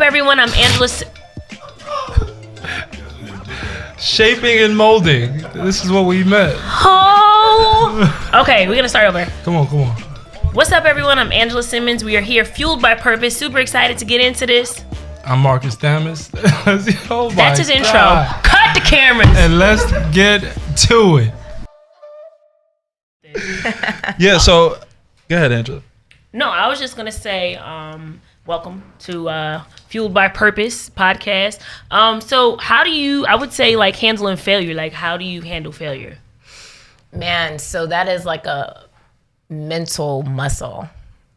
up, everyone? I'm Angela. Shaping and molding. This is what we met. Oh. Okay, we're gonna start over. Come on. What's up, everyone? I'm Angela Simmons. We are here, fueled by purpose. Super excited to get into this. I'm Marcus Damas. That's his intro. Cut the cameras. And let's get to it. Yeah. So, go ahead, Angela. No, I was just gonna say, welcome to Fueled by Purpose podcast. So how do you, I would say, like, handling failure? Like, how do you handle failure? Man, so that is like a mental muscle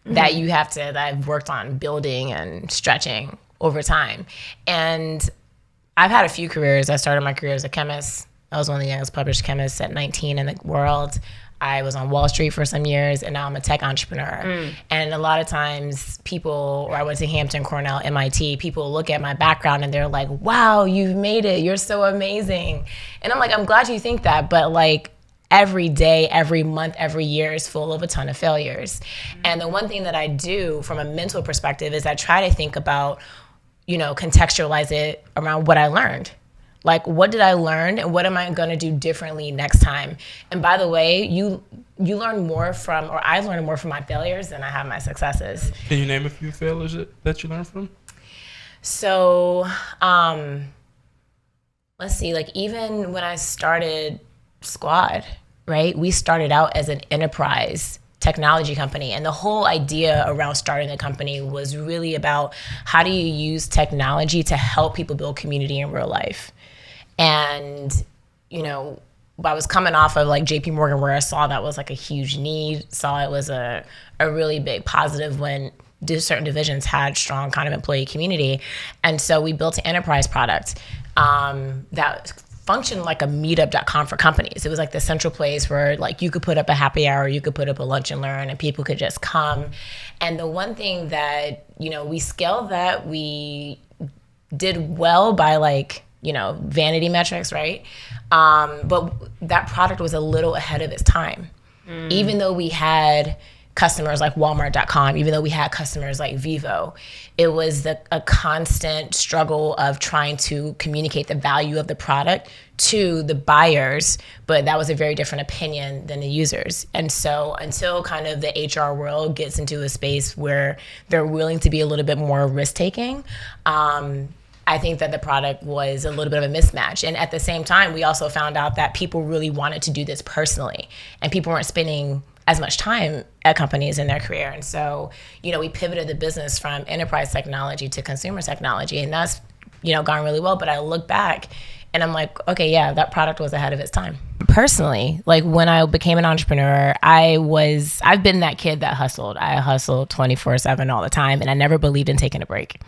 that you have to, that I've worked on building and stretching over time. And I've had a few careers. I started my career as a chemist. I was one of the youngest published chemists at 19 in the world. I was on Wall Street for some years, and now I'm a tech entrepreneur. And a lot of times people, or I went to Hampton, Cornell, MIT, people look at my background and they're like, wow, you've made it. You're so amazing. And I'm like, I'm glad you think that. But like every day, every month, every year is full of a ton of failures. And the one thing that I do from a mental perspective is I try to think about, contextualize it around what I learned. Like, what did I learn and what am I going to do differently next time? And by the way, you learn more from, or I've learned more from my failures than I have my successes. Can you name a few failures that you learned from? So, let's see, like even when I started Squad, right? We started out as an enterprise technology company. And the whole idea around starting the company was really about how do you use technology to help people build community in real life? And, I was coming off of like JP Morgan, where I saw that was like a huge need, saw it was a really big positive when certain divisions had strong kind of employee community. And so we built an enterprise product that functioned like a meetup.com for companies. It was like the central place where like you could put up a happy hour, you could put up a lunch and learn, and people could just come. And the one thing that, we scaled that, we did well by like, vanity metrics, right? But that product was a little ahead of its time. Even though we had customers like Walmart.com, even though we had customers like Vivo, it was a constant struggle of trying to communicate the value of the product to the buyers, but that was a very different opinion than the users. And so until kind of the HR world gets into a space where they're willing to be a little bit more risk-taking, I think that the product was a little bit of a mismatch. And at the same time, we also found out that people really wanted to do this personally, and people weren't spending as much time at companies in their career. And so, we pivoted the business from enterprise technology to consumer technology, and that's, gone really well. But I look back and I'm like, okay, yeah, that product was ahead of its time. Personally, like when I became an entrepreneur, I've been that kid that hustled. I hustled 24/7 all the time, and I never believed in taking a break.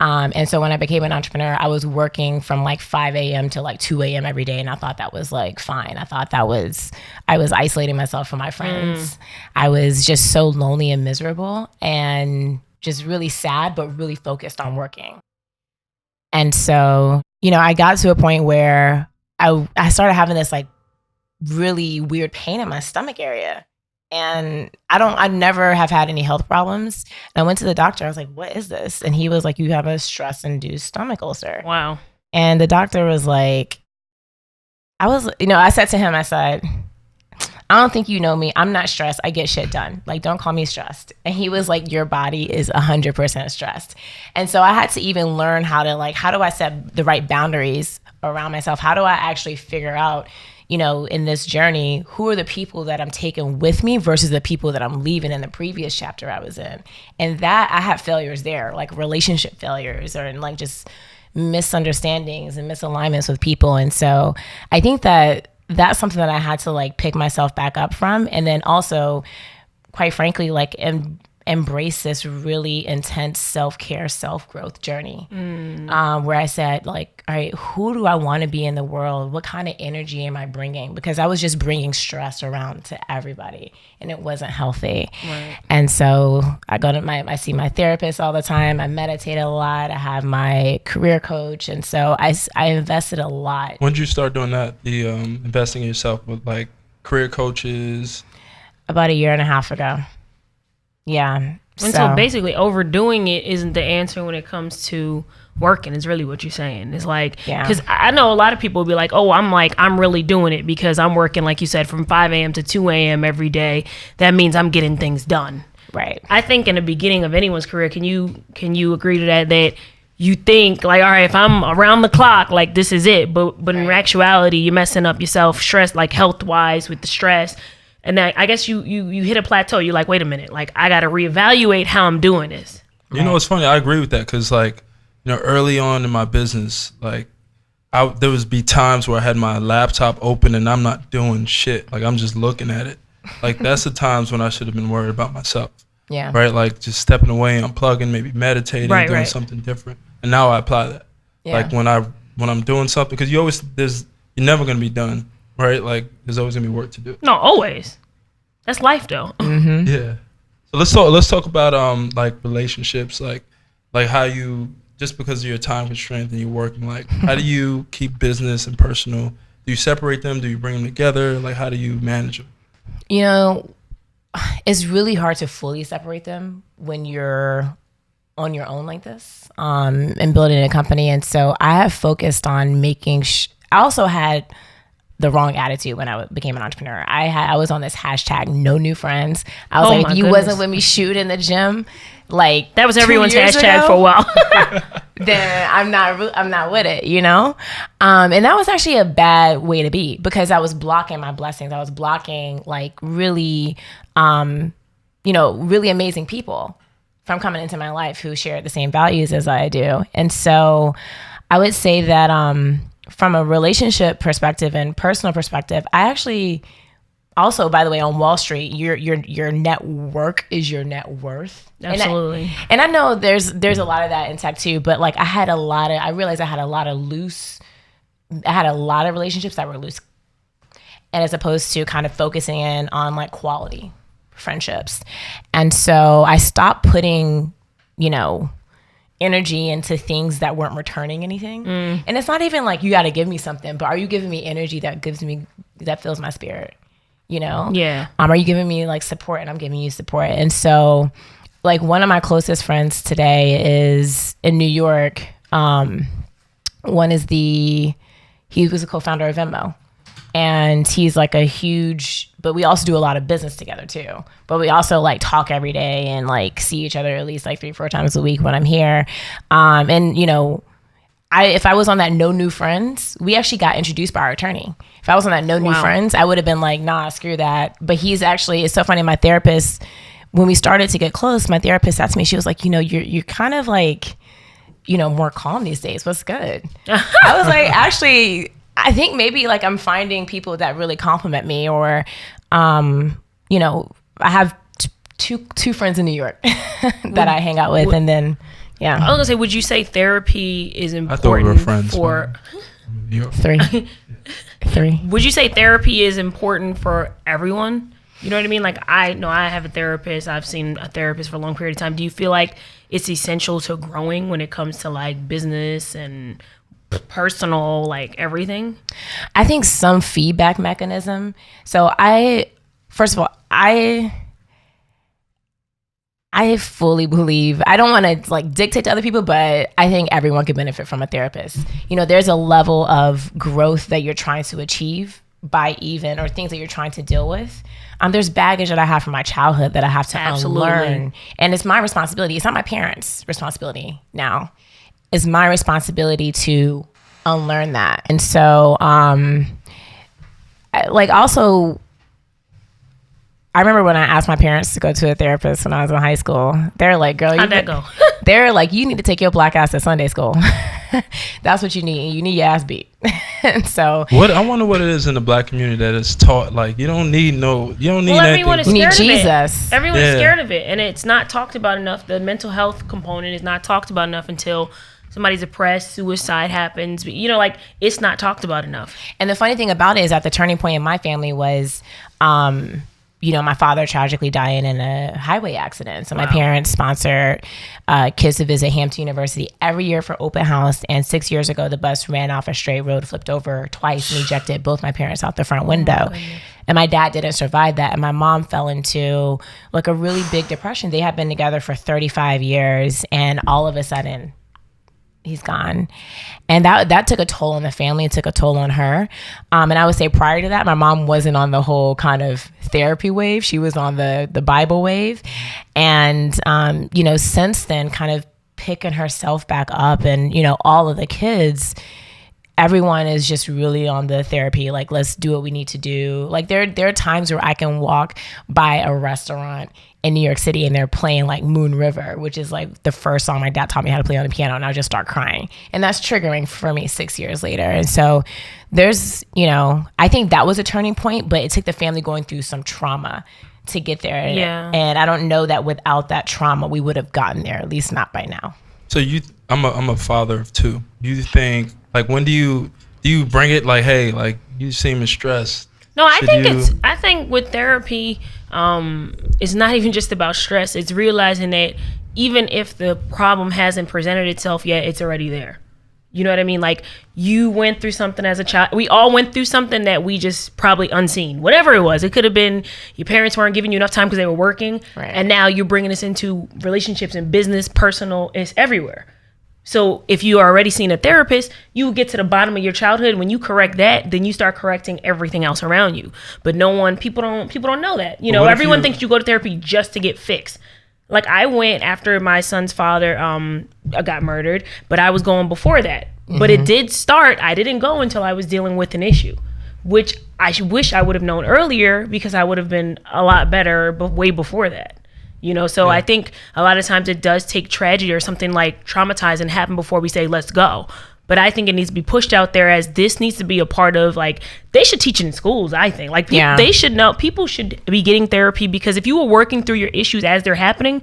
And so when I became an entrepreneur, I was working from like 5 a.m. to like 2 a.m. every day. And I thought that was like fine. I thought I was isolating myself from my friends. I was just so lonely and miserable and just really sad, but really focused on working. And so, I got to a point where I started having this like really weird pain in my stomach area. And I never have had any health problems. And I went to the doctor. I was like, what is this? And he was like, you have a stress-induced stomach ulcer. Wow. And the doctor was like, I said to him, I said, I don't think you know me. I'm not stressed. I get shit done. Like, don't call me stressed. And he was like, your body is 100% stressed. And so I had to even learn how do I set the right boundaries around myself? How do I actually figure out, in this journey, who are the people that I'm taking with me versus the people that I'm leaving in the previous chapter I was in? And that I had failures there, like relationship failures or like just misunderstandings and misalignments with people. And so I think that that's something that I had to like pick myself back up from. And then also, quite frankly, like embrace this really intense self-care, self-growth journey, where I said, like, all right, who do I want to be in the world? What kind of energy am I bringing? Because I was just bringing stress around to everybody, and it wasn't healthy. Right. And so I see my therapist all the time. I meditate a lot. I have my career coach, and so I invested a lot. When did you start doing that? The investing in yourself with like career coaches? About a year and a half ago. Yeah. And so basically overdoing it isn't the answer when it comes to working, is really what you're saying. It's like, because I know a lot of people will be like, oh, I'm really doing it because I'm working, like you said, from 5 a.m. to 2 a.m. every day. That means I'm getting things done. Right. I think in the beginning of anyone's career, can you agree to that you think like, all right, if I'm around the clock, like this is it. But in actuality, you're messing up yourself, stress, like health wise with the stress. And then I guess you hit a plateau. You're like, wait a minute, like I got to reevaluate how I'm doing this. You know, it's funny. I agree with that because, like, you know, early on in my business, like, there would be times where I had my laptop open and I'm not doing shit. Like, I'm just looking at it. Like, that's the times when I should have been worried about myself. Yeah. Right? Like, just stepping away, unplugging, maybe meditating, doing something different. And now I apply that. Yeah. Like, when I'm doing something, because you're never going to be done. Right? Like, there's always gonna be work to do. No, always. That's life, though. Mm-hmm. Yeah. So let's talk about like relationships, like how you, just because of your time constraint and you're working, like how do you keep business and personal? Do you separate them? Do you bring them together? Like, how do you manage them? You know, it's really hard to fully separate them when you're on your own like this, and building a company. And so I have focused on making. I also had the wrong attitude when I became an entrepreneur. I was on this hashtag no new friends. I was like, if you wasn't with me shoot in the gym, like that was everyone's hashtag for a while, then I'm not with it, you know? And that was actually a bad way to be because I was blocking my blessings. I was blocking like really, really amazing people from coming into my life who shared the same values as I do. And so I would say that, from a relationship perspective and personal perspective, I actually also, by the way, on Wall Street, your network is your net worth. Absolutely. And I know there's a lot of that in tech too, but like I realized I had a lot of relationships that were loose, and as opposed to kind of focusing in on like quality friendships. And so I stopped putting, energy into things that weren't returning anything. And it's not even like you got to give me something, but are you giving me energy that fills my spirit? Yeah. Are you giving me like support, and I'm giving you support? And so like one of my closest friends today is in New York. One is he was a co-founder of Venmo, and he's like but we also do a lot of business together too. But we also like talk every day and like see each other at least like 3-4 times a week when I'm here. And if I was on that no new friends, we actually got introduced by our attorney. If I was on that no new friends, I would have been like, nah, screw that. But it's so funny. My therapist, when we started to get close, my therapist said to me, she was like, you're kind of like, more calm these days. What's good? I was like, actually, I think maybe like I'm finding people that really compliment me, or, I have two friends in New York that I hang out with, and then, yeah. I was gonna say, would you say therapy is important? I thought we were friends for New York. Three. Would you say therapy is important for everyone? You know what I mean? Like I know I have a therapist. I've seen a therapist for a long period of time. Do you feel like it's essential to growing when it comes to like business and personal, like everything? I think some feedback mechanism. So first of all, I fully believe, I don't want to like dictate to other people, but I think everyone could benefit from a therapist. There's a level of growth that you're trying to achieve or things that you're trying to deal with. There's baggage that I have from my childhood that I have to unlearn. And it's my responsibility. It's not my parents' responsibility now. It's my responsibility to unlearn that. And so, I remember when I asked my parents to go to a therapist when I was in high school. They're like, girl, how'd that go? They're like, you need to take your black ass to Sunday school. That's what you need. You need your ass beat. And so I wonder what it is in the black community that is taught, like you don't need everyone is you need scared Jesus. Of it. Everyone's scared of it, and it's not talked about enough. The mental health component is not talked about enough until somebody's depressed, suicide happens. Like it's not talked about enough. And the funny thing about it is that the turning point in my family was my father tragically dying in a highway accident. So my parents sponsored kids to visit Hampton University every year for open house. And 6 years ago, the bus ran off a straight road, flipped over twice, and ejected both my parents out the front window. And my dad didn't survive that. And my mom fell into like a really big depression. They had been together for 35 years. And all of a sudden, he's gone. And that took a toll on the family. It took a toll on her. And I would say prior to that, my mom wasn't on the whole kind of therapy wave. She was on the Bible wave. And, since then, kind of picking herself back up, and, all of the kids, everyone is just really on the therapy. Like, let's do what we need to do. Like, there are times where I can walk by a restaurant in New York City and they're playing like Moon River, which is like the first song my dad taught me how to play on the piano, and I'll just start crying. And that's triggering for me 6 years later. And so there's, I think that was a turning point, but it took the family going through some trauma to get there. Yeah. And I don't know that without that trauma, we would have gotten there, at least not by now. So I'm a father of two. You think, like, when do you bring it, like, hey, like, you seem stressed? No, I think with therapy, it's not even just about stress. It's realizing that even if the problem hasn't presented itself yet, it's already there. You know what I mean? Like, you went through something as a child. We all went through something that we just probably unseen. Whatever it was. It could have been your parents weren't giving you enough time because they were working. Right. And now you're bringing this into relationships and business, personal. It's everywhere. So if you are already seeing a therapist, you get to the bottom of your childhood. When you correct that, then you start correcting everything else around you. But people don't know that. Everyone thinks you go to therapy just to get fixed. Like, I went after my son's father got murdered, but I was going before that. Mm-hmm. But it did start. I didn't go until I was dealing with an issue, which I wish I would have known earlier, because I would have been a lot better, but way before that. So I think a lot of times it does take tragedy or something like traumatizing happen before we say, let's go. But I think it needs to be pushed out there, as this needs to be a part of, like, they should teach it in schools, I think. Like, they should know, people should be getting therapy, because if you were working through your issues as they're happening,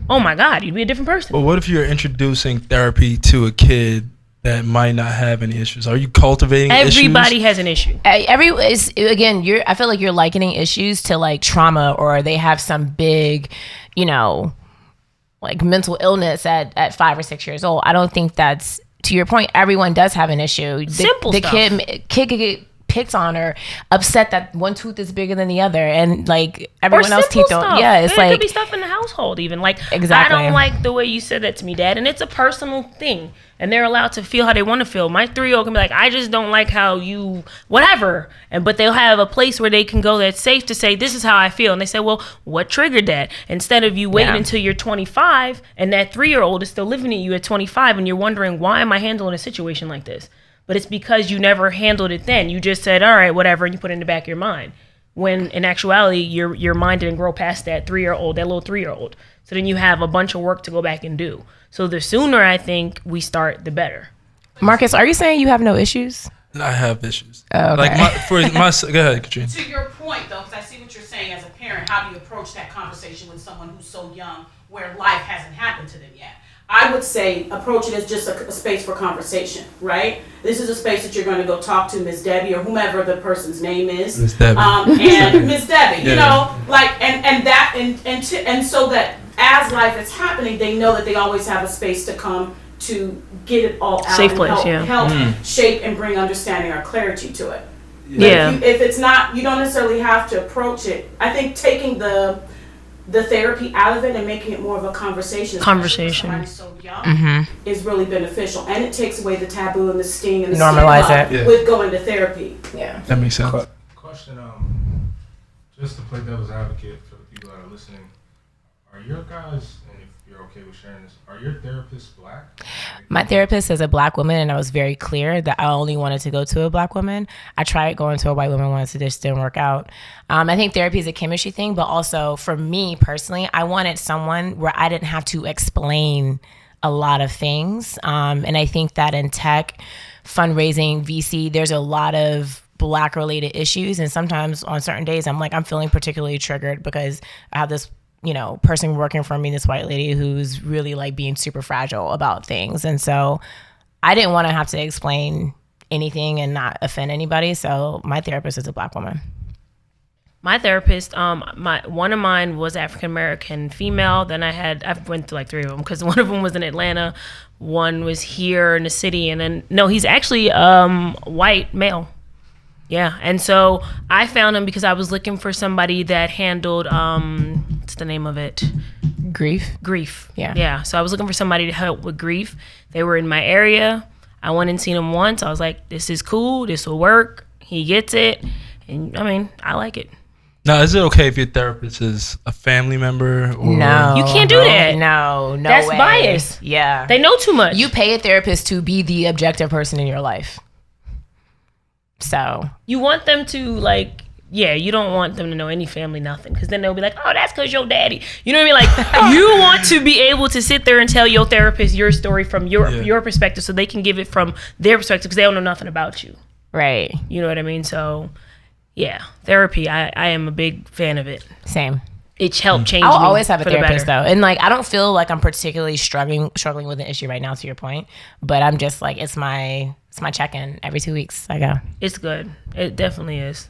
oh my God, you'd be a different person. But what if you're introducing therapy to a kid that might not have any issues? Are you cultivating Everybody issues? has an issue. I feel like you're likening issues to like trauma, or they have some big, like mental illness at 5 or 6 years old. I don't think that's, to your point, everyone does have an issue. Simple stuff. The kid could get picked on or upset that one tooth is bigger than the other, and like everyone else's teeth don't. Yeah, it's like, could be stuff in the household even. Like, exactly. I don't like the way you said that to me, Dad, and it's a personal thing, and they're allowed to feel how they want to feel. My 3-year-old can be like, I just don't like how you whatever, but they'll have a place where they can go that's safe to say, this is how I feel, and they say, well, what triggered that? Instead of you waiting until you're 25 and that 3-year-old is still living in you at 25, and you're wondering, why am I handling a situation like this? But it's because you never handled it then. You just said, all right, whatever, and you put it in the back of your mind. When in actuality, your mind didn't grow past that little 3-year-old. So then you have a bunch of work to go back and do. So the sooner I think we start, the better. Marcus, are you saying you have no issues? I have issues. Oh, okay. Like go ahead, Katrina. To your point, though, because I see what you're saying as a parent, how do you approach that conversation with someone who's so young, where life hasn't happened to them yet? I would say approach it as just a space for conversation, right? This is a space that you're going to go talk to Miss Debbie or whomever the person's name is. Miss Debbie. And Miss Debbie, and so that as life is happening, they know that they always have a space to come to get it all out. Safe and place, help shape and bring understanding or clarity to it. Yeah. If it's not, you don't necessarily have to approach it. I think taking the therapy out of it and making it more of a conversation with somebody so young is really beneficial, and it takes away the taboo and the sting and the normalize it with going to therapy. Yeah, that makes sense. Question, just to play devil's advocate for the people that are listening, are your guys, and if you're okay with sharing this, are your therapists Black? My therapist is a Black woman, and I was very clear that I only wanted to go to a Black woman. I tried going to a white woman once, it just didn't work out. I think therapy is a chemistry thing, but also for me personally, I wanted someone where I didn't have to explain a lot of things. And I think that in tech, fundraising, VC, there's a lot of Black related issues. And sometimes on certain days, I'm feeling particularly triggered because I have this person working for me, this white lady who's really like being super fragile about things. And so I didn't want to have to explain anything and not offend anybody. So my therapist is a Black woman. My therapist, one of mine was African American female. Then I went through like 3 of them because one of them was in Atlanta, one was here in the city, and then no, he's actually white male. Yeah, and so I found him because I was looking for somebody that handled what's the name of it? Grief. Yeah. So I was looking for somebody to help with grief. They were in my area. I went and seen him once. I was like, this is cool. This will work. He gets it, and I mean, I like it. Now, is it okay if your therapist is a family member? Or? No. You can't do that. No That's way. bias. Yeah. They know too much. You pay a therapist to be the objective person in your life. So. You want them to like, yeah, you don't want them to know any family, nothing. Because then they'll be like, oh, that's because your daddy. You know what I mean? Like, you want to be able to sit there and tell your therapist your story from your perspective so they can give it from their perspective because they don't know nothing about you. Right. You know what I mean? So, yeah, therapy, I am a big fan of it. Same. It's helped change I'll me always have a for the therapist better. though. And like, I don't feel like I'm particularly struggling with an issue right now, to your point. But I'm just like, it's my check-in every 2 weeks. I go. It's good. It definitely is.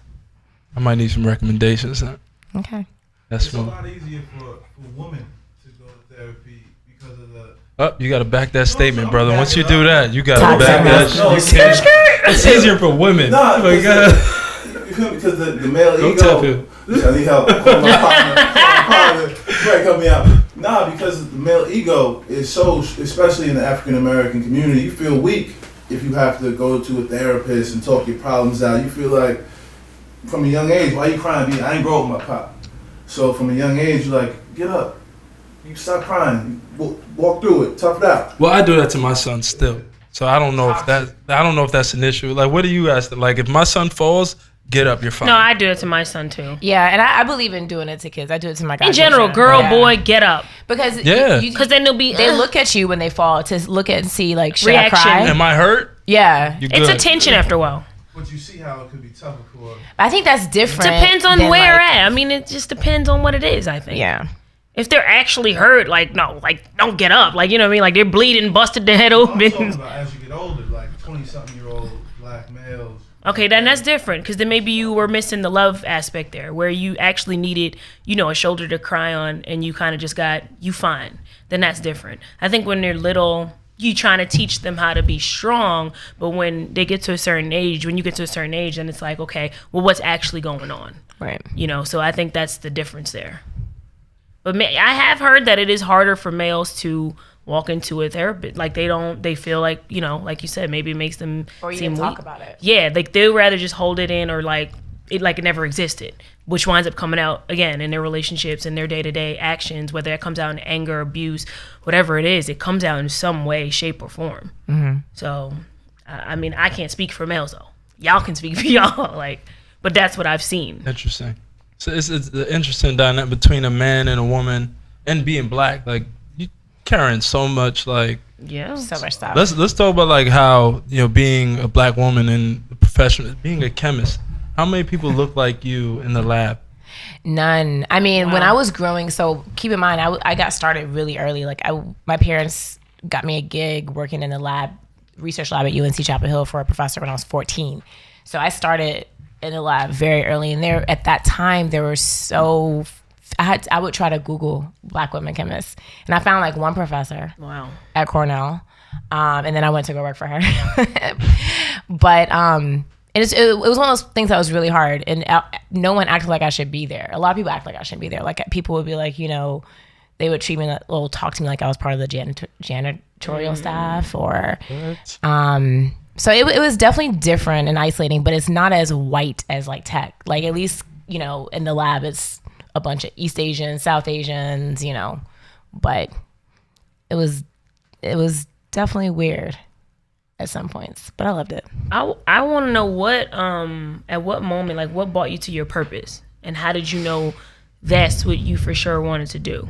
I might need some recommendations. Huh? Okay. That's It's a smooth. lot easier for a woman to go to therapy because of the. Oh, you got to back that statement, I'm brother. backing Once you it do up. that, you got Toxic to back that. No, You can't- It's easier for women. Nah, Like, you feel me? Because the male Go ego. tap him. I need help. Call my partner. Right, help me out. Nah, because the male ego is so, especially in the African American community, you feel weak if you have to go to a therapist and talk your problems out. You feel like, from a young age, why you crying? I ain't grow up with my pop. So from a young age, you're like, get up. You stop crying. You walk through it. Tough it out. Well, I do that to my son still. So I don't know if that's an issue. Like, what do you guys think? Like, if my son falls, get up, you're fine. No, I do it to my son too. Yeah, and I believe in doing it to kids. I do it to my guys. In general, girl, boy, get up. Because Yeah. Because then they look at you when they fall to look at and see like, should Reaction. I cry? Am I hurt? Yeah. You It's good. a tension after a while. But you see how it could be tougher for. I think that's different. Depends on than, where like, at. I mean, it just depends on what it is, I think. Yeah. If they're actually hurt, like, no, like, don't get up. Like, you know what I mean? Like, they're bleeding, busted their head I'm talking open. about as you get older, like 20-something-year-old black males. Okay, then that's different. Because then maybe you were missing the love aspect there, where you actually needed, you know, a shoulder to cry on, and you kind of just got, you fine. Then that's different. I think when they're little, you trying to teach them how to be strong, but when they get to a certain age, then it's like, okay, well, what's actually going on? Right. You know, so I think that's the difference there. But I have heard that it is harder for males to walk into a therapist. Like, they feel like, you know, like you said, maybe it makes them Or seem even talk weak. about it. Yeah, like they'd rather just hold it in or like it never existed, which winds up coming out again in their relationships and their day-to-day actions, whether it comes out in anger, abuse, whatever it is, it comes out in some way, shape, or form. Mm-hmm. So, I mean, I can't speak for males though. Y'all can speak for y'all, like, but that's what I've seen. Interesting. So it's the interesting dynamic between a man and a woman, and being black. Like, you carrying so much. Like, Yeah. So much stuff. let's talk about like how, you know, being a black woman in the profession, being a chemist. How many people look like you in the lab? None. I mean, when I was growing, so keep in mind, I got started really early. Like, my parents got me a gig working in the research lab at UNC Chapel Hill for a professor when I was 14. So I started in the lab very early, and at that time there were I would try to Google black women chemists, and I found like one professor Wow. at Cornell, and then I went to go work for her. But it was one of those things that was really hard, and no one acted like I should be there. A lot of people act like I shouldn't be there. Like, people would be like, you know, they would treat me talk to me like I was part of the janitorial staff, or so it was definitely different and isolating, but it's not as white as like tech. Like, at least, you know, in the lab, it's a bunch of East Asians, South Asians, you know, but it was definitely weird at some points, but I loved it. I want to know what at what moment, like, what brought you to your purpose, and how did you know that's what you for sure wanted to do?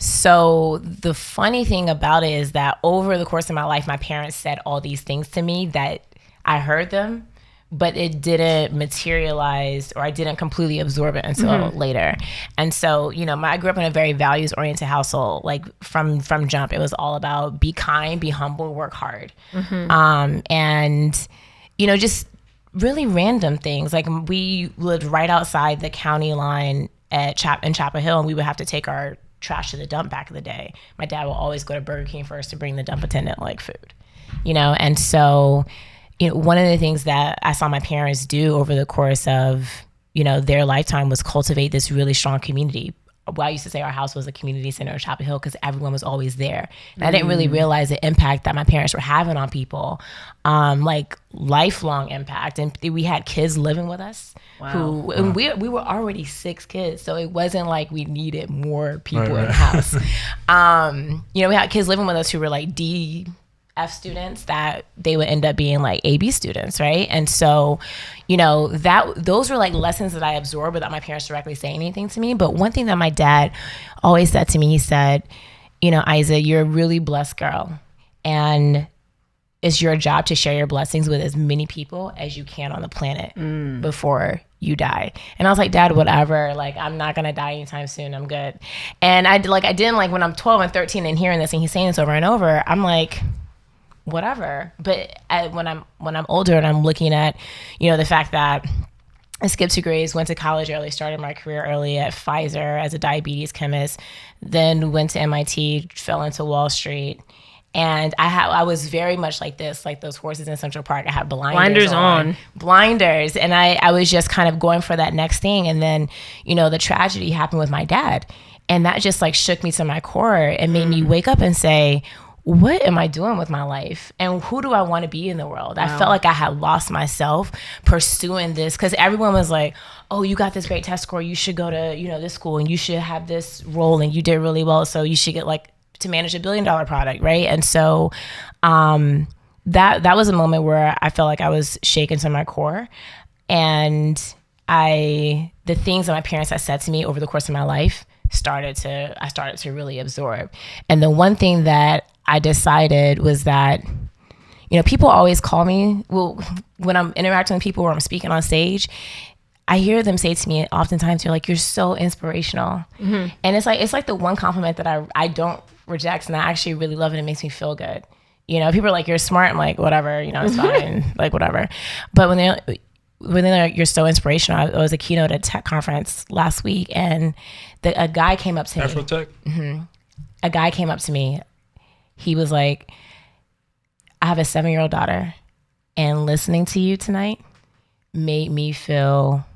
So the funny thing about it is that over the course of my life, my parents said all these things to me that I heard them, but it didn't materialize, or I didn't completely absorb it until later. And so, you know, I grew up in a very values-oriented household. Like, from jump, it was all about be kind, be humble, work hard. And, you know, just really random things. Like we lived right outside the county line in Chapel Hill, and we would have to take our trash to the dump back in the day. My dad would always go to Burger King first to bring the dump attendant like food, and so, one of the things that I saw my parents do over the course of, their lifetime was cultivate this really strong community. Well, I used to say our house was a community center in Chapel Hill because everyone was always there. And I didn't really realize the impact that my parents were having on people, like lifelong impact. And we had kids living with us and we were already 6 kids. So it wasn't like we needed more people in the house. We had kids living with us who were like DF students that they would end up being like AB students, right? And so, those were like lessons that I absorbed without my parents directly saying anything to me. But one thing that my dad always said to me, he said, Isa, you're a really blessed girl, and it's your job to share your blessings with as many people as you can on the planet before you die. And I was like, Dad, whatever. Like, I'm not gonna die anytime soon. I'm good. And I didn't like when I'm 12 and 13 and hearing this and he's saying this over and over, I'm like, whatever. But when I'm older and I'm looking at, the fact that I skipped 2 grades, went to college early, started my career early at Pfizer as a diabetes chemist, then went to MIT, fell into Wall Street. And I was very much like this, like those horses in Central Park. I had blinders on. And I was just kind of going for that next thing. And then, the tragedy happened with my dad. And that just like shook me to my core and made me wake up and say, what am I doing with my life? And who do I want to be in the world? Wow. I felt like I had lost myself pursuing this because everyone was like, oh, you got this great test score. You should go to, this school and you should have this role and you did really well. So you should get like to manage $1 billion product, right? And so that was a moment where I felt like I was shaken to my core. And the things that my parents had said to me over the course of my life I started to really absorb. And the one thing that I decided was that, people always call me, when I'm interacting with people or I'm speaking on stage, I hear them say to me oftentimes, you're like, you're so inspirational. Mm-hmm. And it's like the one compliment that I don't reject, and I actually really love it. It makes me feel good. People are like, you're smart. I'm like, whatever, it's fine, like whatever. But when they're like, you're so inspirational. I was a keynote at a tech conference last week, and a guy came up to me. Afrotech? Mm-hmm. A guy came up to me. He was like, I have a 7-year-old daughter, and listening to you tonight made me feel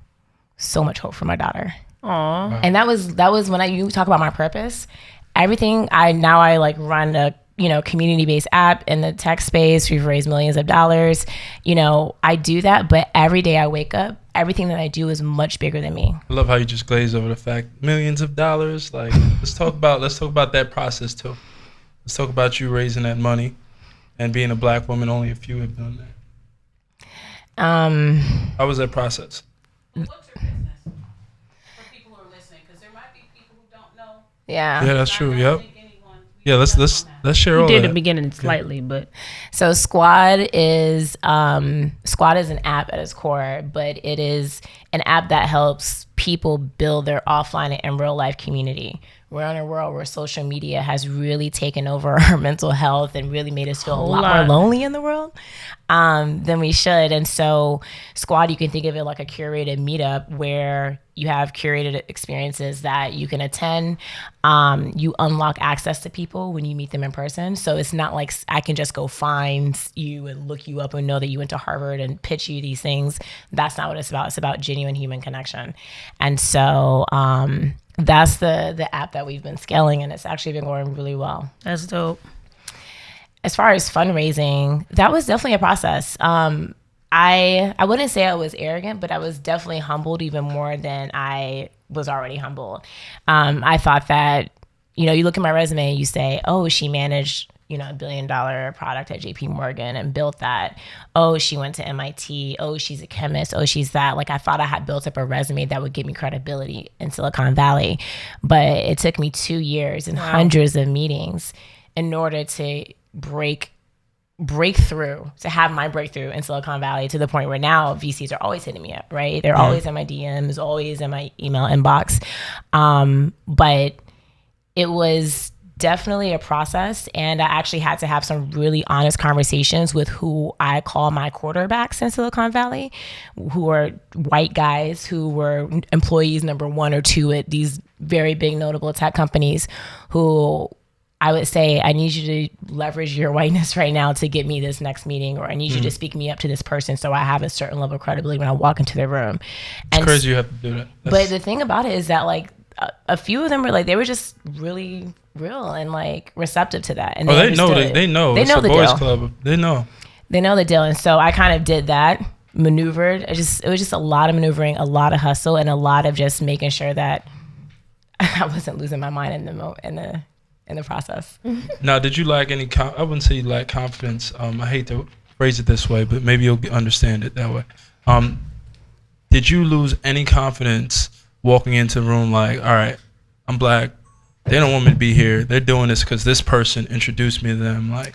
so much hope for my daughter. Aww. And that was when you talk about my purpose. Everything I like run a community-based app in the tech space. We've raised millions of dollars. I do that, but every day I wake up, everything that I do is much bigger than me. I love how you just glaze over the fact millions of dollars. Like, let's talk about that process too. Let's talk about you raising that money and being a Black woman. Only a few have done that. How was that process? What's your business for people who are listening? Because there might be people who don't know. Yeah. Yeah, that's true. Yep. Yeah, let's share all that. We did in the beginning slightly, but so Squad is an app at its core, but it is an app that helps people build their offline and real life community. We're in a world where social media has really taken over our mental health and really made us feel a lot more lonely in the world than we should. And so Squad, you can think of it like a curated meetup where you have curated experiences that you can attend. You unlock access to people when you meet them in person. So it's not like I can just go find you and look you up and know that you went to Harvard and pitch you these things. That's not what it's about. It's about genuine human connection. And so that's the app that we've been scaling, and it's actually been going really well. That's dope. As far as fundraising, that was definitely a process. I wouldn't say I was arrogant, but I was definitely humbled even more than I was already humbled. I thought that, you look at my resume and you say, oh, she managed, $1 billion product at JP Morgan and built that. Oh, she went to MIT. Oh, she's a chemist. Oh, she's that. Like, I thought I had built up a resume that would give me credibility in Silicon Valley. But it took me 2 years and hundreds of meetings in order to breakthrough, to have my breakthrough in Silicon Valley, to the point where now VCs are always hitting me up, right? They're always in my DMs, always in my email inbox. But it was definitely a process. And I actually had to have some really honest conversations with who I call my quarterbacks in Silicon Valley, who are white guys who were employees number 1 or 2 at these very big notable tech companies, who I would say, I need you to leverage your whiteness right now to get me this next meeting, or I need you to speak me up to this person so I have a certain level of credibility when I walk into their room. It's crazy you have to do that. But the thing about it is that like a few of them were like, they were just really real and like receptive to that. And they know the boys deal. Club. They know the deal. And so I kind of did that, maneuvered. It was just a lot of maneuvering, a lot of hustle, and a lot of just making sure that I wasn't losing my mind in the process. Now, did you lack any? I wouldn't say you lack confidence. I hate to phrase it this way, but maybe you'll understand it that way. Did you lose any confidence walking into the room like, all right, I'm black, they don't want me to be here, they're doing this because this person introduced me to them? Like,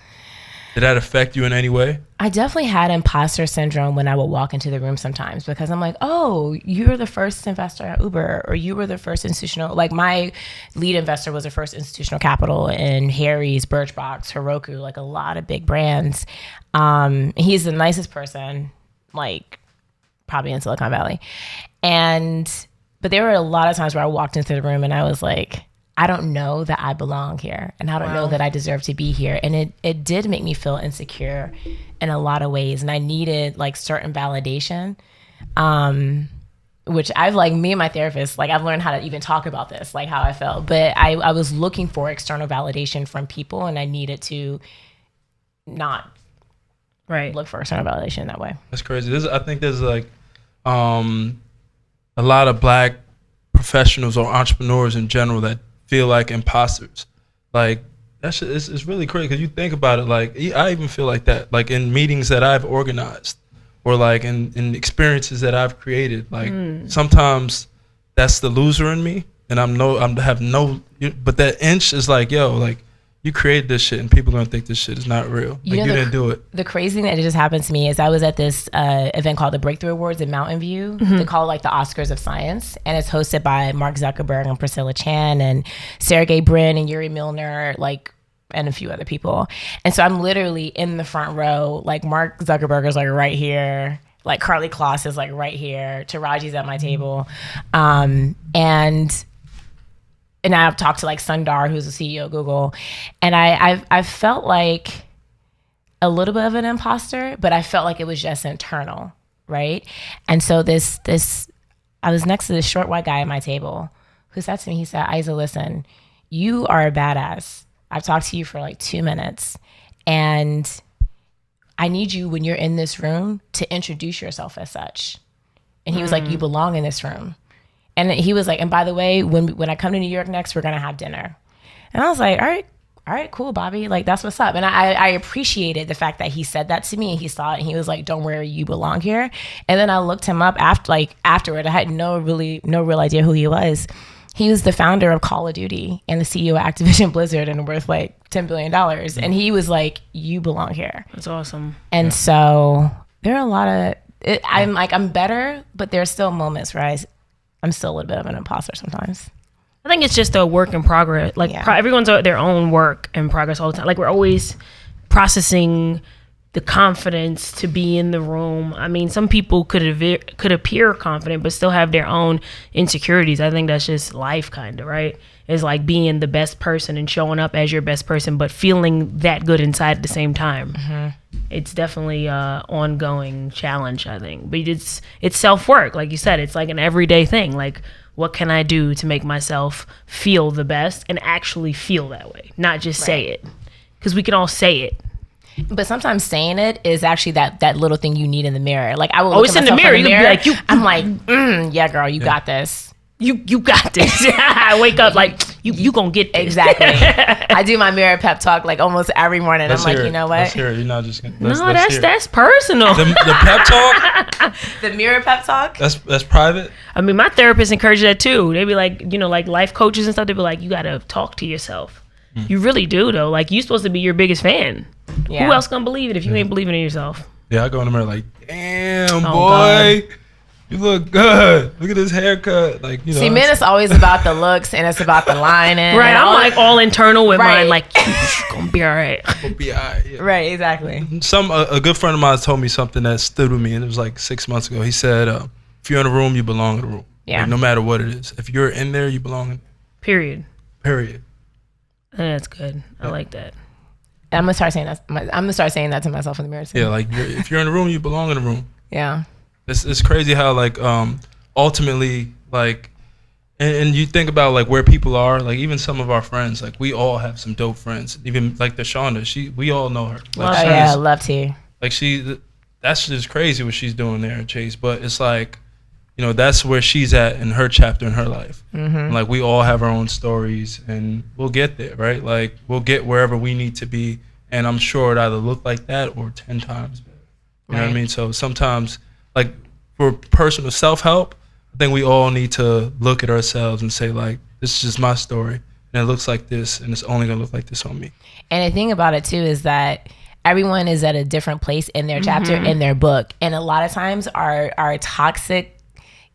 did that affect you in any way? I definitely had imposter syndrome when I would walk into the room sometimes, because I'm like, oh, you're the first investor at Uber, or you were the first institutional, like my lead investor was the first institutional capital in Harry's, Birchbox, Heroku, like a lot of big brands. He's the nicest person, like probably in Silicon Valley. But there were a lot of times where I walked into the room and I was like, I don't know that I belong here, and I don't know that I deserve to be here. And it did make me feel insecure in a lot of ways. And I needed like certain validation, which I've like, me and my therapist, like I've learned how to even talk about this, like how I felt. But I was looking for external validation from people, and I needed to not look for external validation that way. That's crazy. I think there's like a lot of black professionals or entrepreneurs in general that feel like imposters. Like that shit is really crazy, because you think about it, like I even feel like that, like in meetings that I've organized, or like in experiences that I've created. Like sometimes that's the loser in me, and but that inch is like, yo, like you created this shit and people are gonna think this shit is not real. Like, you didn't do it. The crazy thing that just happened to me is I was at this event called the Breakthrough Awards in Mountain View. They call it like the Oscars of Science, and it's hosted by Mark Zuckerberg and Priscilla Chan and Sergey Brin and Yuri Milner, like, and a few other people. And so I'm literally in the front row, like Mark Zuckerberg is like right here, like Carly Kloss is like right here, Taraji's at my table, and I've talked to like Sundar, who's the CEO of Google. And I felt like a little bit of an imposter, but I felt like it was just internal, right? And so I was next to this short white guy at my table who said to me, he said, Isa, listen, you are a badass. I've talked to you for like 2 minutes, and I need you, when you're in this room, to introduce yourself as such. And he was like, you belong in this room. And he was like, and by the way, when I come to New York next, we're gonna have dinner. And I was like, all right, cool, Bobby. Like, that's what's up. And I appreciated the fact that he said that to me, and he saw it, and he was like, don't worry, you belong here. And then I looked him up afterward. I had no real idea who he was. He was the founder of Call of Duty and the CEO of Activision Blizzard, and worth like $10 billion. And he was like, you belong here. That's awesome. And so there are a lot of, I'm better, but there's still moments where I'm still a little bit of an imposter sometimes. I think it's just a work in progress. Like everyone's at their own work in progress all the time. Like we're always processing the confidence to be in the room. I mean, some people could appear confident, but still have their own insecurities. I think that's just life, kind of, right? It's like being the best person and showing up as your best person, but feeling that good inside at the same time. It's definitely a ongoing challenge, I think. But it's self-work. Like you said, it's like an everyday thing. Like, what can I do to make myself feel the best and actually feel that way? Not just say it. Because we can all say it. But sometimes saying it is actually that little thing you need in the mirror. Like, I will look it's at in the myself mirror. in the You'll mirror. be like, I'm like, yeah, girl, you got this. You got this. I wake up like, you gonna get this. Exactly. I do my mirror pep talk like almost every morning. I'm like, you know what? Let's hear it. You're not just gonna, that's personal. The pep talk? The mirror pep talk? That's private? I mean, my therapist encourages that too. They be like, like life coaches and stuff, they be like, you gotta talk to yourself. You really do though. Like, you're supposed to be your biggest fan. Yeah. Who else gonna believe it if you ain't believing in yourself? Yeah, I go in the mirror like, damn, boy. God. You look good. Look at this haircut. Like, you know. See, men, it's always about the looks and it's about the lining. Right, I'm like all internal with Right. mine. Like, you're gonna be all right. We'll be all right. Yeah. Right, exactly. A good friend of mine told me something that stood with me, and it was like 6 months ago. He said, if you're in a room, you belong in a room. Yeah. Like, no matter what it is. If you're in there, you belong in. Period. Period. That's good. I like that. I'm gonna start saying that. I'm gonna start saying that to myself in the mirror too. Yeah, like if you're in a room, you belong in a room. Yeah. It's crazy how like ultimately like and you think about like where people are, like even some of our friends, like we all have some dope friends. Even like the Shonda, we all know her. Like, Oh yeah, love to. like that's just crazy what she's doing there at Chase. But it's like, you know, that's where she's at in her chapter in her life. And, like we all have our own stories, and we'll get there, right? Like we'll get wherever we need to be, and I'm sure it either look like that or 10 times better. You know what I mean? So sometimes, like for personal self-help, I think we all need to look at ourselves and say like, this is just my story, and it looks like this, and it's only gonna look like this on me. And the thing about it too is that everyone is at a different place in their chapter, in their book, and a lot of times our toxic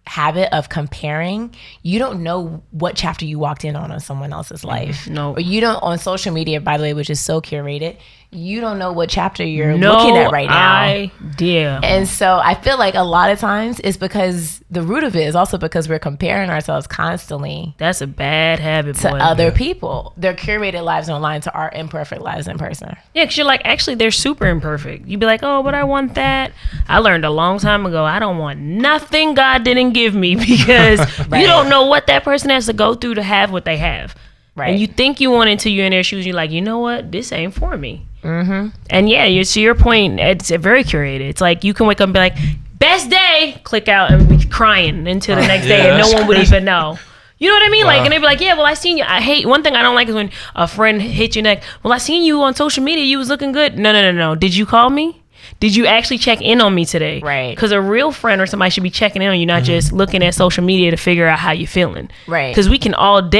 habit of comparing, you don't know what chapter you walked in on someone else's life. No. Or you don't, on social media, by the way, which is so curated, you don't know what chapter you're looking at right now. Idea. And so I feel like a lot of times it's because the root of it is also because we're comparing ourselves constantly That's a bad habit, to boy. other people. Their curated lives online to our imperfect lives in person. Yeah, because you're like, actually, they're super imperfect. You'd be like, oh, but I want that. I learned a long time ago, I don't want nothing God didn't give me, because you don't know what that person has to go through to have what they have. Right. And you think you want it until you're in their shoes. You're like, you know what? This ain't for me. And yeah, to your point, it's very curated. It's like you can wake up and be like, best day, click out and be crying until the next day, and no one would even know. You know what I mean? Like, and they'd be like, yeah, well, I seen you. I hate, one thing I don't like is when a friend hits your neck. Well, I seen you on social media. You was looking good. No. Did you call me? Did you actually check in on me today? Right. Because a real friend or somebody should be checking in on you, not just looking at social media to figure out how you're feeling. Right. Because we can all of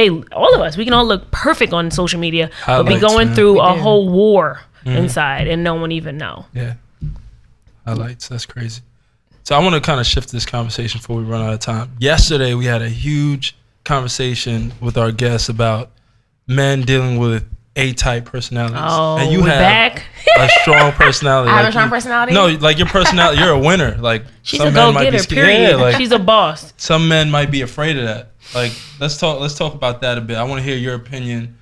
us, we can all look perfect on social media, but be Highlights, going man. through a whole war inside and no one even know. Yeah. Highlights. That's crazy. So I want to kind of shift this conversation before we run out of time. Yesterday, we had a huge conversation with our guests about men dealing with A-type personalities. Oh, and you we're have back. a strong personality. I have Like a strong you- personality? No, like your personality, you're a winner. Like She's some a men might be go-getter, scared. period. Yeah, like She's a boss. some men might be afraid of that. Like let's talk about that a bit. I want to hear your opinion.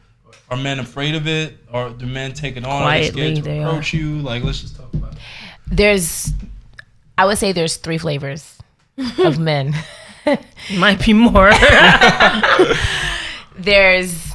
Are men afraid of it, or do men take it on? Are they Quietly, scared they to are. approach you? Like let's just talk about it. I would say there's 3 flavors of men. Might be more. There's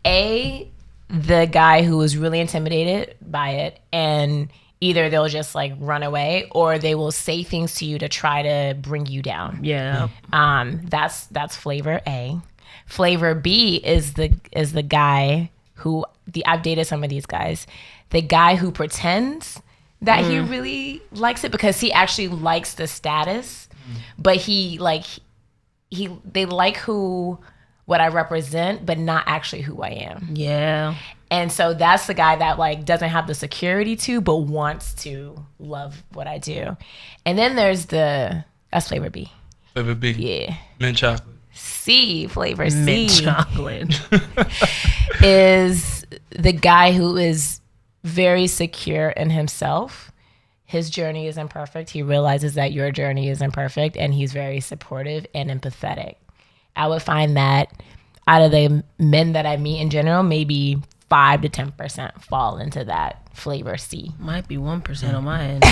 the guy who is really intimidated by it, and either they'll just like run away or they will say things to you to try to bring you down. Yeah. That's flavor A. Flavor B is the guy who I've dated some of these guys. The guy who pretends that he really likes it because he actually likes the status, but they like what I represent, but not actually who I am. Yeah. And so that's the guy that like doesn't have the security to, but wants to love what I do. And then there's that's flavor B. Flavor B. Yeah. Mint chocolate. C, flavor Mint C, chocolate. is the guy who is very secure in himself. His journey is imperfect. He realizes that your journey is imperfect, and he's very supportive and empathetic. I would find that out of the men that I meet in general, maybe 5 to 10% fall into that flavor C. Might be 1% on my end.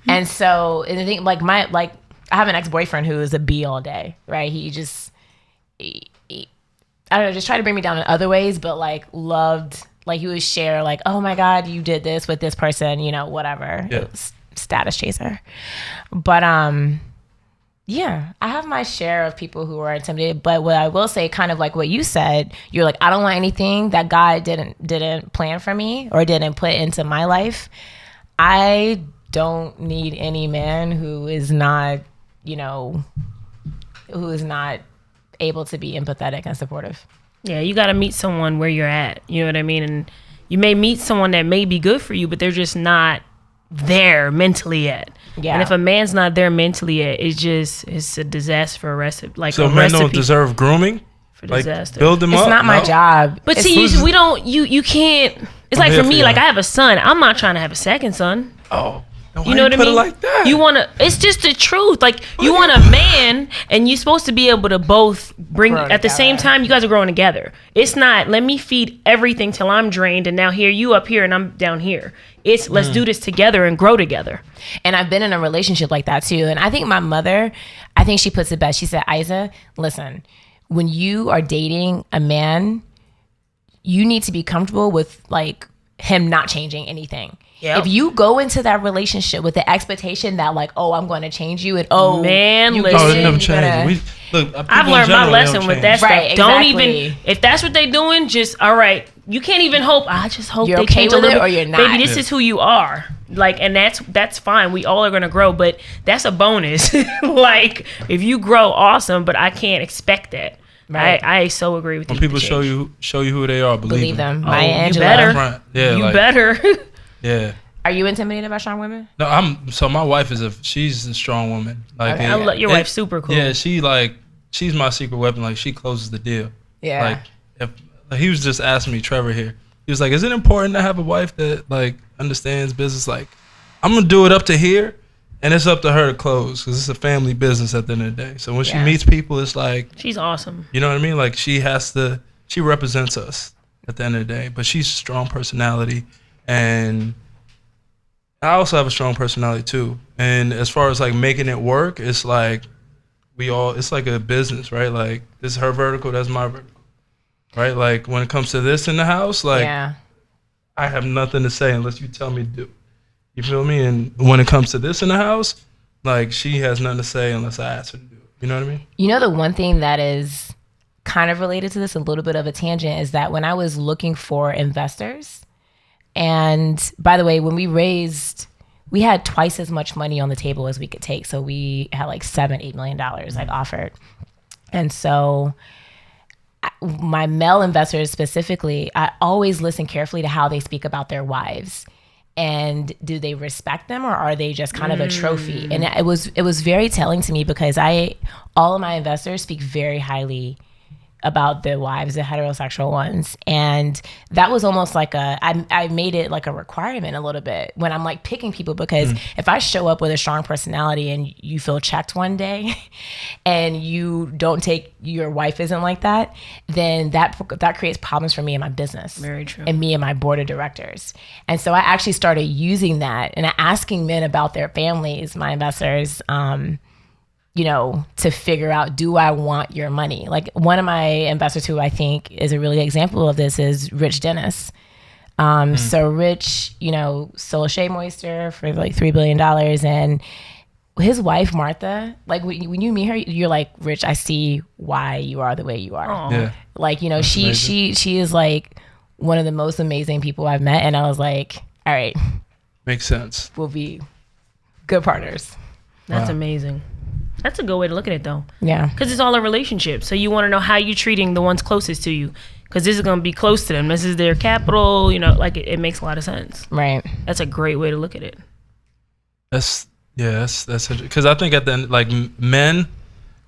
And so, and the thing, I have an ex-boyfriend who is a B all day, right? He I don't know, just try to bring me down in other ways, but like loved, like he would share like, oh my God, you did this with this person, you know, whatever. Yeah. It was status chaser. But yeah, I have my share of people who are intimidated. But what I will say, kind of like what you said, you're like, I don't want anything that God didn't plan for me or didn't put into my life. I don't need any man who is not, who is not able to be empathetic and supportive. Yeah, you got to meet someone where you're at. You know what I mean? And you may meet someone that may be good for you, but they're just not there mentally yet. Yeah. And if a man's not there mentally yet, it's a disaster for a recipe. Like So a men recipe don't deserve grooming? for Like, disaster. build them up? It's not my No. job. But It's- see, we don't. You can't. It's like here for for me. you. Like I have a son. I'm not trying to have a second son. Oh. You know what I put mean? it like that? You want to. It's just the truth. Like you want a man, and you're supposed to be able to both bring Grow at the same together. time. You guys are growing together. It's not. Let me feed everything till I'm drained, and now here you up here and I'm down here. It's let's do this together and grow together. And I've been in a relationship like that too. And I think my mother, I think she puts it best. She said, Isa, listen, when you are dating a man, you need to be comfortable with like him not changing anything. Yep. If you go into that relationship with the expectation that like, oh, I'm going to change you, and oh, Man, you listen. Oh, listen, it never you gotta- changed. Look, I've people in learned my general, they lesson don't with that change. Right, stuff. Don't exactly. even if that's what they doing. Just all right. You can't even hope. I just hope You're they okay change a with little it or bit. you're not. Baby, this is who you are. Like, and that's fine. We all are gonna grow, but that's a bonus. Like, if you grow, awesome. But I can't expect that. Right. I so agree with When you. people show you who they are, believe them. them. Maya you Angela. better. Front. Yeah, you like, better. Yeah. Are you intimidated by strong women? No, so my wife she's a strong woman. Like, Okay. I love your wife's super cool. Yeah, she's my secret weapon. Like, she closes the deal. Yeah. Like, if he was just asking me, Trevor here. He was like, "Is it important to have a wife that like understands business?" Like, I'm gonna do it up to here, and it's up to her to close because it's a family business at the end of the day. So when she Yeah. meets people, it's like, She's awesome. you know what I mean? Like, she represents us at the end of the day. But she's a strong personality, and I also have a strong personality too. And as far as like making it work, it's like it's like a business, right? Like, this is her vertical, that's my vertical, right? Like, when it comes to this in the house, like, yeah. I have nothing to say unless you tell me to do. You feel me? And when it comes to this in the house, like, she has nothing to say unless I ask her to do it. You know what I mean? You know, the one thing that is kind of related to this, a little bit of a tangent, is that when I was looking for investors, and by the way, when we had twice as much money on the table as we could take. So we had like $7-8 million like offered. And so my male investors specifically, I always listen carefully to how they speak about their wives. And do they respect them, or are they just kind of a trophy? And it was very telling to me because all of my investors speak very highly about the wives, the heterosexual ones. And that was almost like I made it like a requirement a little bit when I'm like picking people, because if I show up with a strong personality and you feel checked one day and your wife isn't like that, then that creates problems for me in my business. Very true. And me and my board of directors. And so I actually started using that and asking men about their families, my investors, to figure out, do I want your money? Like, one of my investors who I think is a really good example of this is Rich Dennis. So Rich, sold Shea Moisture for like $3 billion. And his wife, Martha, like when you meet her, you're like, Rich, I see why you are the way you are. Aw. Yeah. Like, she is like one of the most amazing people I've met. And I was like, all right, Makes sense. we'll be good partners. That's Wow. amazing. That's a good way to look at it, though. Yeah. Because it's all a relationship. So you want to know how you're treating the ones closest to you. Because this is going to be close to them. This is their capital. Like it makes a lot of sense. Right. That's a great way to look at it. That's because I think at the end, like, men,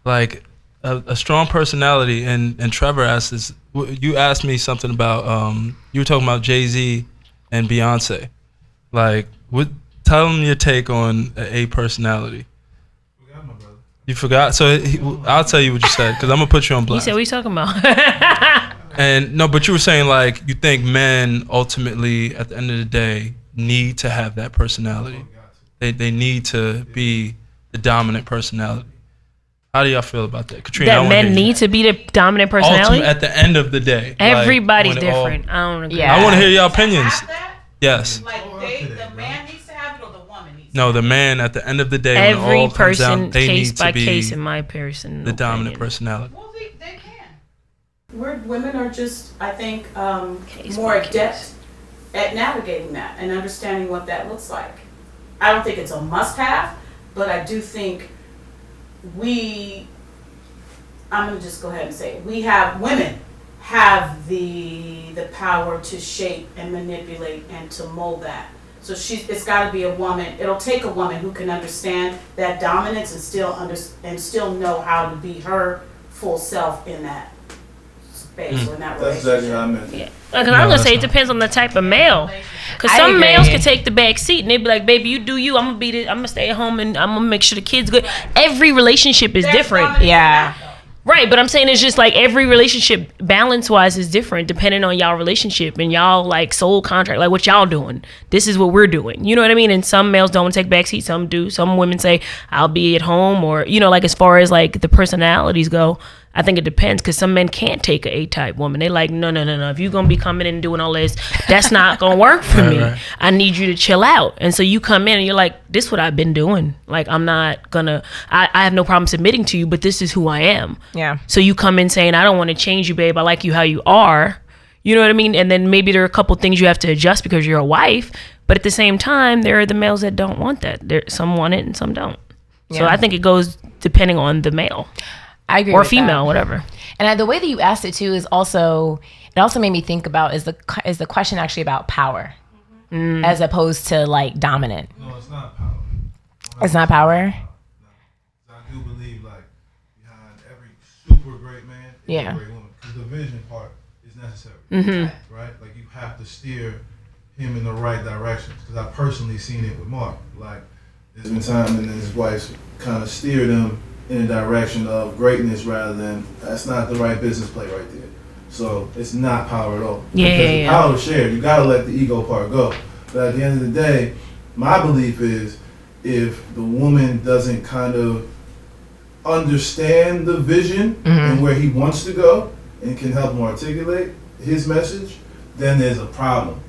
like a strong personality, and Trevor asked this. You asked me something about you were talking about Jay-Z and Beyonce. Like, tell them your take on a personality. Forgot my brother. You forgot? So I'll tell you what you said because I'm gonna put you on You blast. said, what you talking about? And no, but you were saying like you think men ultimately at the end of the day need to have that personality. They need to be the dominant personality. How do y'all feel about that, Katrina? I That wanna hear men you. need to be the dominant personality? At the end of the day. like, Everybody's when it all- different. I don't agree. Yeah. I want to hear your opinions. Have that? Yes. Like the man needs to have it, or the woman needs to No, the man at the end of the day, when it Every all comes person, down, they case need to by be case, in my person. the dominant opinion. personality. Well, they can. Women are just, I think, Case more by case. adept at navigating that and understanding what that looks like. I don't think it's a must-have, but I do think I'm going to just go ahead and say it. Women have the power to shape and manipulate and to mold that. So it's got to be a woman. It'll take a woman who can understand that dominance and still know how to be her full self in that space or in that That's relationship. exactly how I meant. Yeah. Because I'm gonna say it depends on the type of male. Because I some agree. males can take the back seat and they be like, "Baby, you do you. I'm gonna be this. I'm gonna stay at home and I'm gonna make sure the kids good." Every relationship is different. Yeah. Right, but I'm saying it's just like every relationship balance wise is different depending on y'all relationship and y'all like soul contract, like what y'all doing. This is what we're doing. You know what I mean? And some males don't take backseat, some do. Some women say, I'll be at home, or, you know, like as far as like the personalities go, I think it depends because some men can't take an A-type woman. They like, no. If you're going to be coming in and doing all this, that's not going to work for me. Right. I need you to chill out. And so you come in and you're like, this is what I've been doing. Like, I'm not going to, I have no problem submitting to you, but this is who I am. Yeah. So you come in saying, I don't want to change you, babe. I like you how you are. You know what I mean? And then maybe there are a couple things you have to adjust because you're a wife. But at the same time, there are the males that don't want that. Some want it and some don't. So Yeah. I think it goes depending on the male. I agree. Or with female, that. whatever. And the way that you asked it too is also, it also made me think about is the question actually about power as opposed to like dominant. No, it's not power. It's not power. I do believe like behind every super great man is Yeah. a great woman. Because the vision part is necessary. Right? Like you have to steer him in the right direction. Because I personally seen it with Mark. Like there's been time and his wife kind of steered him in a direction of greatness rather than that's not the right business play right there. So it's not power at all. Yeah, because yeah. the power is shared. You gotta let the ego part go. But at the end of the day, my belief is if the woman doesn't kind of understand the vision and where he wants to go and can help him articulate his message, then there's a problem,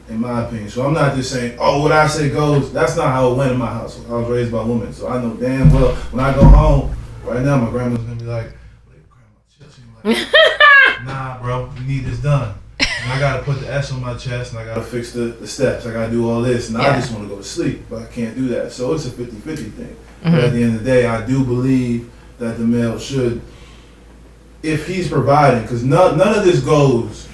in my opinion. So I'm not just saying, oh, what I say goes. That's not how it went in my household. I was raised by women, so I know damn well when I go home, right now my grandma's gonna be like, grandma, chill. She's like, nah, bro, we need this done. And I gotta put the S on my chest and I gotta fix the steps. I gotta do all this. And I just wanna go to sleep, but I can't do that. So it's a 50-50 thing. But at the end of the day, I do believe that the male should, if he's providing, because none of this goes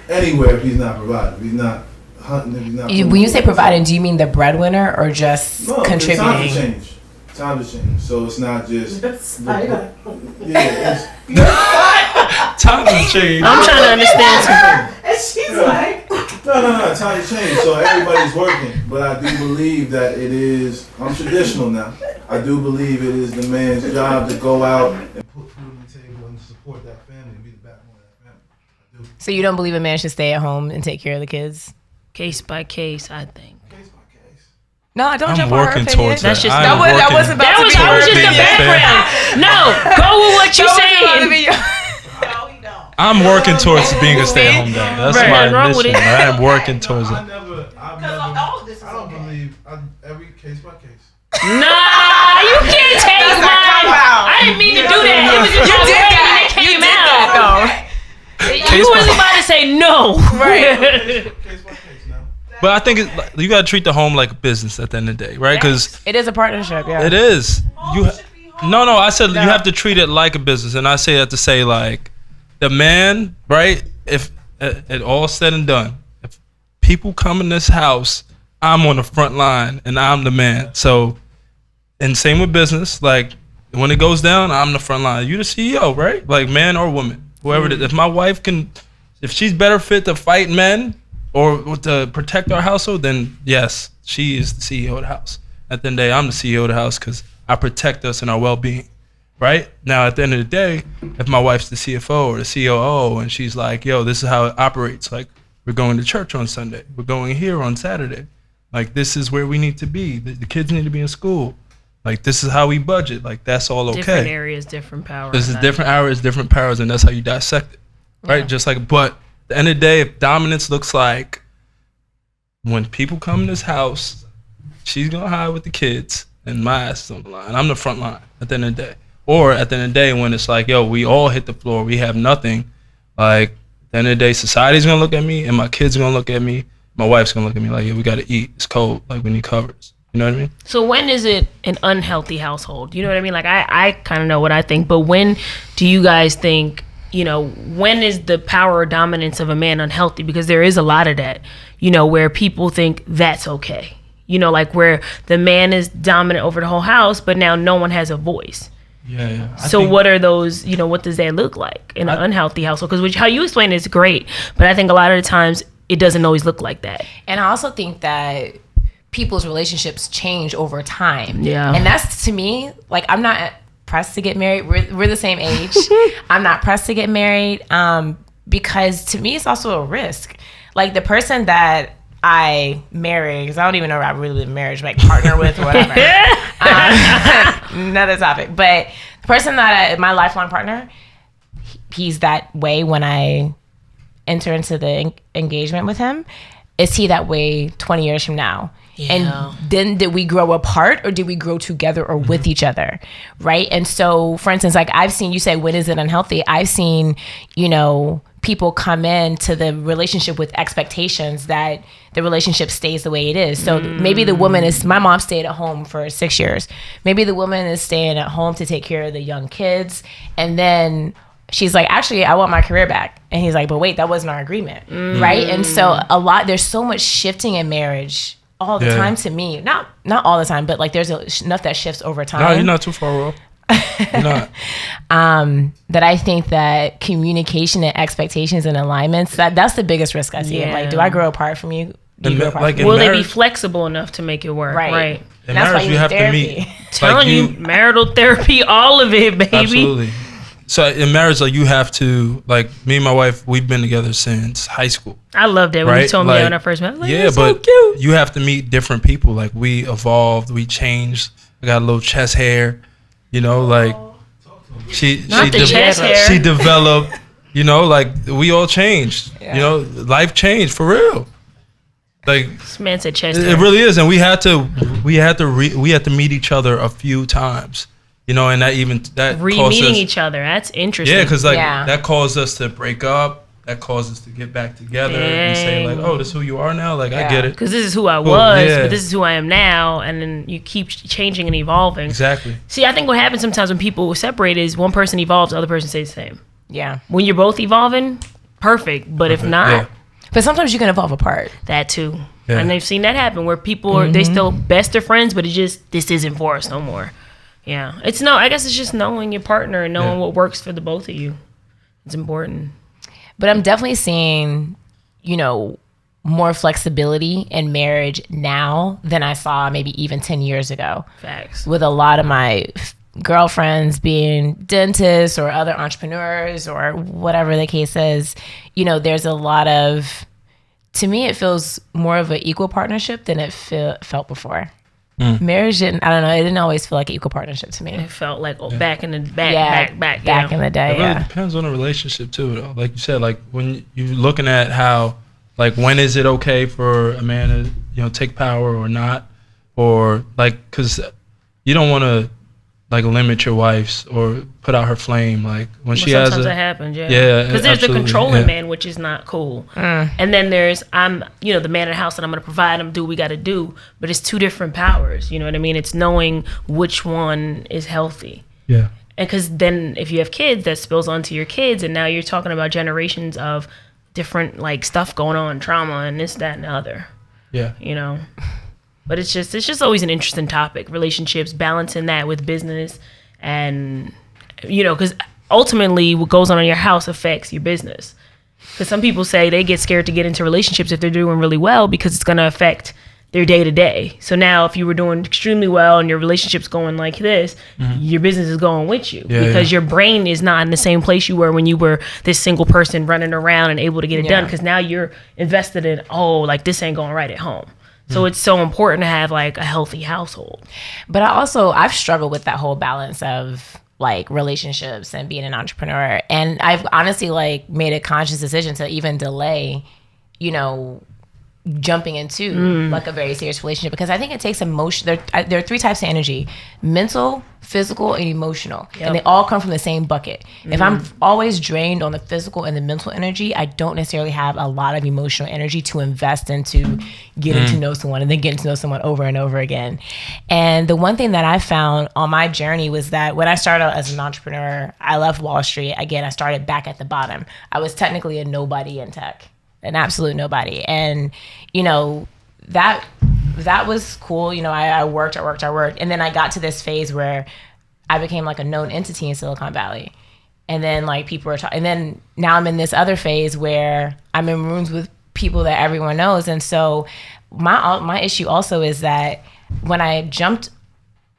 anywhere if he's not providing. If he's not hunting, if he's not. When you say providing, do you mean the breadwinner or just No, it's time to contributing? change. Time to change. So it's not just. I Yeah, Time to change. I'm trying to understand something. And she's like, no. Time to change. So everybody's working, but I do believe that it is. I'm traditional now. I do believe it is the man's job to go out and put food on the table and support that family and be the backbone of that family. I do. So you don't believe a man should stay at home and take care of the kids? Case by case, I think. Case by case. No, I don't I'm jump on her working opinion. towards That's that. just- I'm that working wasn't about That to was, be that her was just the opinion. background. No, go with what you're That wasn't about to saying. be your- no, we don't. I'm working towards being a stay-at-home dad. That's Right, my what's wrong with mission. it? I am working towards I've it. never. Because all of this is I don't okay. believe every case by case. Nah, you can't take mine. I didn't mean to do that. It was just You my did way that. and it You came did out. that You was about to say no. Case by case now. But I think you gotta treat the home like a business at the end of the day, right? Because though. It is a partnership, yeah. it is. You Home should be home. no. I said you have to treat it like a business, and I say that to say like the man, right? If it all said and done, if people come in this house, I'm on the front line and I'm the man. So, and same with business. Like when it goes down, I'm the front line. You the CEO, right? Like man or woman, whoever it is. If my wife can, if she's better fit to fight men or to protect our household, then yes, she is the CEO of the house. At the end of the day, I'm the CEO of the house because I protect us and our well-being. Right? Now, at the end of the day, if my wife's the CFO or the COO and she's like, yo, this is how it operates. Like, we're going to church on Sunday. We're going here on Saturday. Like, this is where we need to be. The kids need to be in school. Like, this is how we budget. Like, that's all okay. Different areas, different powers. This is different hours, different powers, and that's how you dissect it. Right? Yeah. Just like, but at the end of the day, if dominance looks like when people come in this house, she's going to hide with the kids and my ass is on the line. I'm the front line at the end of the day. Or at the end of the day, when it's like, yo, we all hit the floor, we have nothing. Like, at the end of the day, society's gonna look at me, and my kids are gonna look at me. My wife's gonna look at me like, yo, we gotta eat. It's cold. Like, we need covers. You know what I mean? So when is it an unhealthy household? You know what I mean? Like I kind of know what I think, but when do you guys think, you know, when is the power or dominance of a man unhealthy? Because there is a lot of that, you know, where people think that's okay. You know, like where the man is dominant over the whole house, but now no one has a voice. Yeah. So what are those, you know, what does that look like in an unhealthy household? Because how you explain it is great, but I think a lot of the times it doesn't always look like that. And I also think that people's relationships change over time. Yeah. And that's, to me, like, I'm not pressed to get married. We're the same age. I'm not pressed to get married because to me it's also a risk. Like the person that I marry, because I don't even know if I really live in marriage, like partner with or whatever. Another topic. But the person that my lifelong partner, he's that way when I enter into the engagement with him. Is he that way 20 years from now? Yeah. And then did we grow apart or did we grow together or with each other? Right. And so, for instance, like I've seen, you say, when is it unhealthy? I've seen, you know, people come into the relationship with expectations that the relationship stays the way it is. So maybe the woman is, my mom stayed at home for 6 years. Maybe the woman is staying at home to take care of the young kids. And then she's like, actually, I want my career back. And he's like, but wait, that wasn't our agreement. Right. And so there's so much shifting in marriage all the time to me. Not all the time, but like there's enough that shifts over time. No, you're not too far off. You're not. That I think that communication and expectations and alignments, that's the biggest risk I see. Yeah. Like, do I grow apart from you? Do you grow apart like from me? Will they be marriage- flexible enough to make it work? Right. In That's why marriage, you you have need to therapy. meet. Telling you, marital therapy, all of it, baby. Absolutely. So in marriage, like you have to, like me and my wife, we've been together since high school. I loved it when you Right? told me Like, that when I first met. I was like, Yeah, that's but so cute. you have to meet different people. Like we evolved, we changed. I got a little chest hair, you know, like Not the chest hair. she developed, you know, like we all changed. You know, life changed for real. Like This man said chest it hair. really is, and we had to meet each other a few times, you know, and that caused Re-meeting us, each other. That's interesting. yeah, because like Yeah. that caused us to break up. That caused us to get back together and say like, oh, this is who you are now. Like I get it. Because this is who I was, yeah. but this is who I am now. And then you keep changing and evolving. Exactly. See, I think what happens sometimes when people separate is one person evolves, the other person stays the same. Yeah. When you're both evolving, perfect. But if not, Yeah. But sometimes you can evolve apart. that too. Yeah. And they've seen that happen where people are, they still best of friends, but it just, this isn't for us no more. Yeah. I guess it's just knowing your partner and knowing what works for the both of you. It's important. But I'm definitely seeing, you know, more flexibility in marriage now than I saw maybe even 10 years ago. Facts. With a lot of my girlfriends being dentists or other entrepreneurs or whatever the case is, you know, there's a lot of, to me, it feels more of an equal partnership than it felt before. Marriage didn't, I don't know, it didn't always feel like an equal partnership to me. It felt like back in the back in the day, It really depends on the relationship too, though. Like you said, like when you're looking at how, like when is it okay for a man to, you know, take power or not, or like, because you don't want to like limit your wife's or put out her flame, like when she has sometimes a that happens, yeah. Yeah, Because there's the absolutely, controlling yeah. man, which is not cool. And then there's, I'm, you know, the man in the house that I'm going to provide, I'm do what we got to do. But it's two different powers, you know what I mean? It's knowing which one is healthy. yeah. And because then if you have kids, that spills onto your kids. And now you're talking about generations of different like stuff going on, trauma and this, that, and the other, Yeah. you know? But it's just always an interesting topic, relationships, balancing that with business. And, you know, because ultimately what goes on in your house affects your business. Because some people say they get scared to get into relationships if they're doing really well because it's going to affect their day to day. So now if you were doing extremely well and your relationship's going like this, your business is going with you because your brain is not in the same place you were when you were this single person running around and able to get it done. Because now you're invested in, like this ain't going right at home. So it's so important to have like a healthy household. But I've struggled with that whole balance of like relationships and being an entrepreneur. And I've honestly like made a conscious decision to even delay, you know, jumping into like a very serious relationship, because I think it takes emotion. There are 3 types of energy: mental, physical, and emotional. And they all come from the same bucket. If I'm always drained on the physical and the mental energy, I don't necessarily have a lot of emotional energy to invest into getting to know someone and then getting to know someone over and over again. And the one thing that I found on my journey was that when I started out as an entrepreneur, I left Wall Street. Again, I started back at the bottom. I was technically a nobody in tech. An absolute nobody. And, you know, that was cool. You know, I worked. And then I got to this phase where I became like a known entity in Silicon Valley. And then like people were talking, and then now I'm in this other phase where I'm in rooms with people that everyone knows. And so my issue also is that when I jumped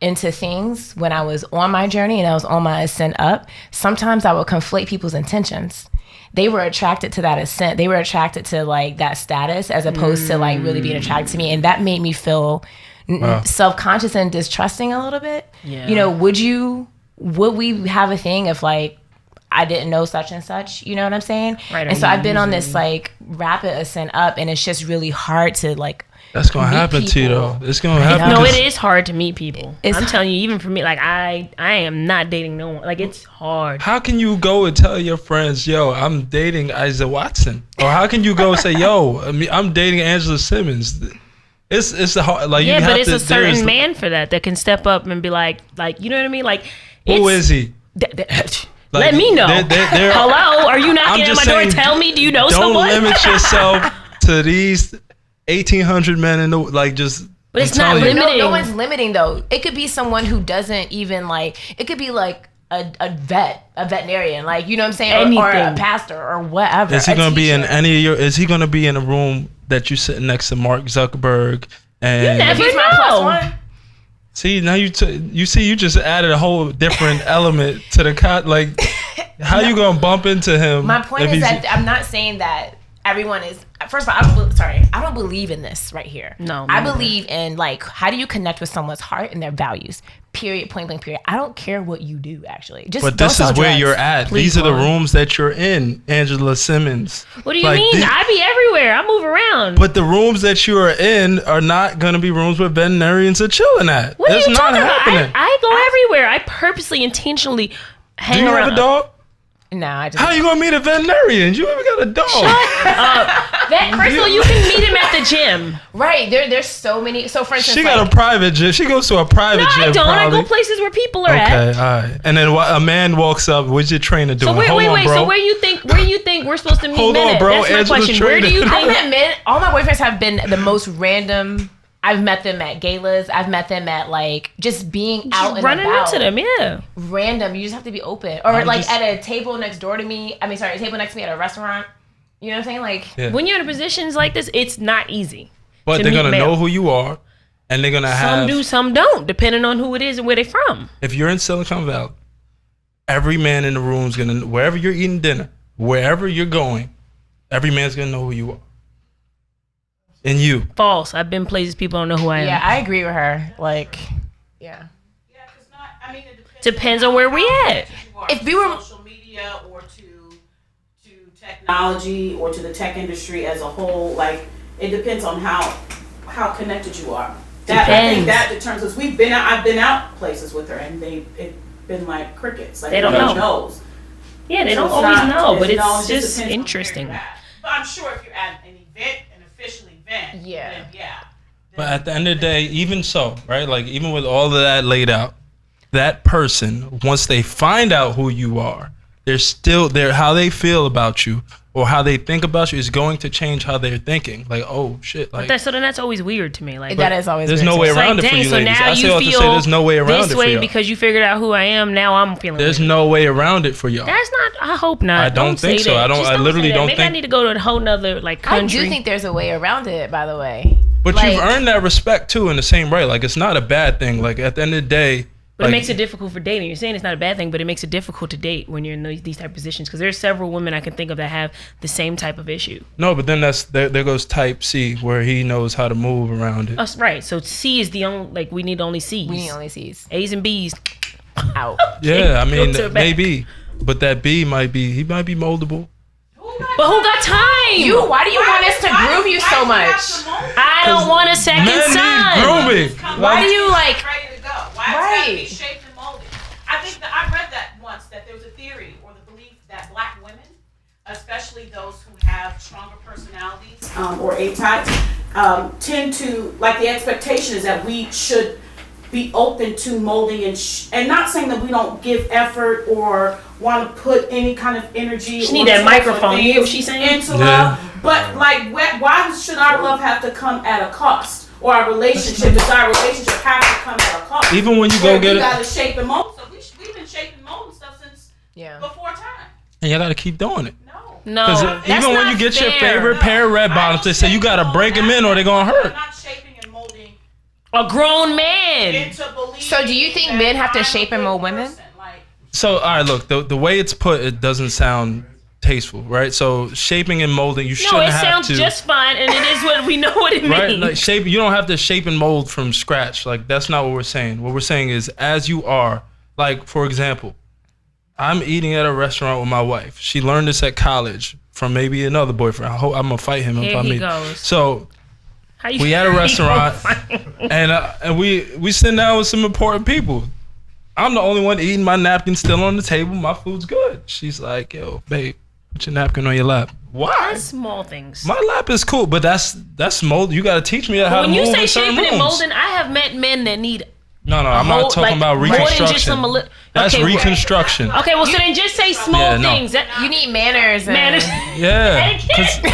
into things, when I was on my journey and I was on my ascent up, sometimes I would conflate people's intentions. They were attracted to that ascent. They were attracted to like that status as opposed to like really being attracted to me. And that made me feel self-conscious and distrusting a little bit. Yeah. You know, would we have a thing if like, I didn't know such and such, you know what I'm saying? Right. And so I've been on this like rapid ascent up, and it's just really hard to like, that's gonna happen people. To you though. It's gonna happen. No, it is hard to meet people. I'm telling you, even for me, like I am not dating no one. Like it's hard. How can you go and tell your friends, yo, I'm dating Isa Watson? Or how can you go and say, yo, I'm dating Angela Simmons? It's a hard, like, yeah, but it's a certain man for that can step up and be like, you know what I mean? Like, who is he? Let me know. Hello, are you knocking at my door? Tell me, do you know someone? Don't limit yourself to these 1,800 men in the like just. But it's not limiting. No one's limiting though. It could be someone who doesn't even like. It could be like a veterinarian, like you know what I'm saying, or a pastor or whatever. Is he gonna be in any of your? Is he gonna be in a room that you sitting next to Mark Zuckerberg? And you never know. My plus one. See, now you just added a whole different element to the like. How you gonna bump into him? My point is that I'm not saying that everyone is. First of all, I don't believe in this right here. No, I believe in like, how do you connect with someone's heart and their values? Period. Point blank. Period. I don't care what you do. Actually, but this is where you're at. These are the rooms that you're in, Angela Simmons. What do you mean? I be everywhere. I move around. But the rooms that you are in are not gonna be rooms where veterinarians are chilling at. What That's are you not talking happening. about? I go everywhere. I purposely, intentionally hang around. Do you have a dog? No, I just. How you gonna meet a veterinarian? You ever got a dog? Shut up. First of all, you can meet him at the gym. Right. There's so many. So for instance, she got a private gym. She goes to a private gym. I don't. Probably. I go places where people are at. Okay, all right. And then a man walks up. What's your trainer doing? So wait. Bro. So where you think we're supposed to meet? Hold on, bro. That's my Angela's question. Where do you think? I met men. All my boyfriends have been the most random. I've met them at galas. I've met them at like just being out and running about. into them, yeah. Random. You just have to be open. Or like at a table next door to me. A table next to me at a restaurant. You know what I'm saying? Like when you're in positions like this, it's not easy. But they're gonna know who you are, and they're gonna have. Some do, some don't, depending on who it is and where they're from. If you're in Silicon Valley, every man in the room's gonna, wherever you're eating dinner, wherever you're going, every man's gonna know who you are. And you. False. I've been places people don't know who I am. Yeah, I agree with her. Like, yeah. Yeah, because it depends on where we at. If we were social media or to technology or to the tech industry as a whole, like it depends on how connected you are. That I think that determines us. I've been out places with her and it's been like crickets. Like they don't know. Knows. Yeah, they don't always know, but it's just interesting. But I'm sure if you're at an event, an official event, then But at the end of the day, even so, right? Like even with all of that laid out, that person, once they find out who you are, they're still there. How they feel about you or how they think about you is going to change how they're thinking. Like, oh shit! Like so then that's always weird to me. Like that is always. There's weird no way it's around like, it for you, so ladies. now I say you all to feel say there's no way around this it way for y'all. because you figured out who I am. Now I'm feeling. There's weird. no way around it for y'all. That's not. I hope not. I don't think so. That. I literally don't Maybe think. I need to go to a whole nother country. I do think there's a way around it. By the way. But you've earned that respect too in the same way. Like it's not a bad thing. Like at the end of the day. But it makes it difficult for dating. You're saying it's not a bad thing, but it makes it difficult to date when you're in these type of positions. Because there's several women I can think of that have the same type of issue. No, but then there goes type C, where he knows how to move around it. Us, right. So C is the only, we need only C's. We need only C's. A's and B's. Out. Yeah, I mean, maybe. But that B he might be moldable. Who But who got time? Why do you want us to groom you so much? I don't want a second Men son. need grooming. Why do you like? Ready to go. Why it's got to be shaped and molded? I think that I read that once, that there was a theory or the belief that black women, especially those who have stronger personalities or A-types, tend to, like, the expectation is that we should be open to molding and not saying that we don't give effort or want to put any kind of energy. She need that microphone. You hear what she's saying? Into love, but like, why should our love have to come at a cost? Or our relationship, does our relationship have to come at a cost? Even when you go get it, we gotta shape and mold. So we've been shaping and molding stuff since before time. and you gotta keep doing it. No, Because that's even when not you get your fair. favorite pair of red bottoms, they say you gotta break them in or they're gonna hurt. I'm not shaping and molding A grown man. into believing. So do you think that men have to I'm shape a and good mold women? person. Like, So, all right, look, the way it's put, it doesn't sound tasteful, right? So, shaping and molding, you No, shouldn't it have sounds to. just fine, and it is what we know what it means. Right, like shape. You don't have to shape and mold from scratch. Like that's not what we're saying. What we're saying is, as you are. Like for example, I'm eating at a restaurant with my wife. She learned this at college from maybe another boyfriend. I'm gonna fight him if Here I he meet. goes. So How you we at a restaurant, and we sitting down with some important people. I'm the only one eating. My napkin's still on the table. My food's good. She's like, "Yo, babe, put your napkin on your lap." Why? That's small things. My lap is cool, but that's mold. You got to teach me how to When move you say in certain shaping and rooms. molding, I have met men that need No, I'm not talking about more than just reconstruction. some That's okay, reconstruction. Okay, well, so then just say small Yeah, no. things. That, You need manners. And man, Yeah.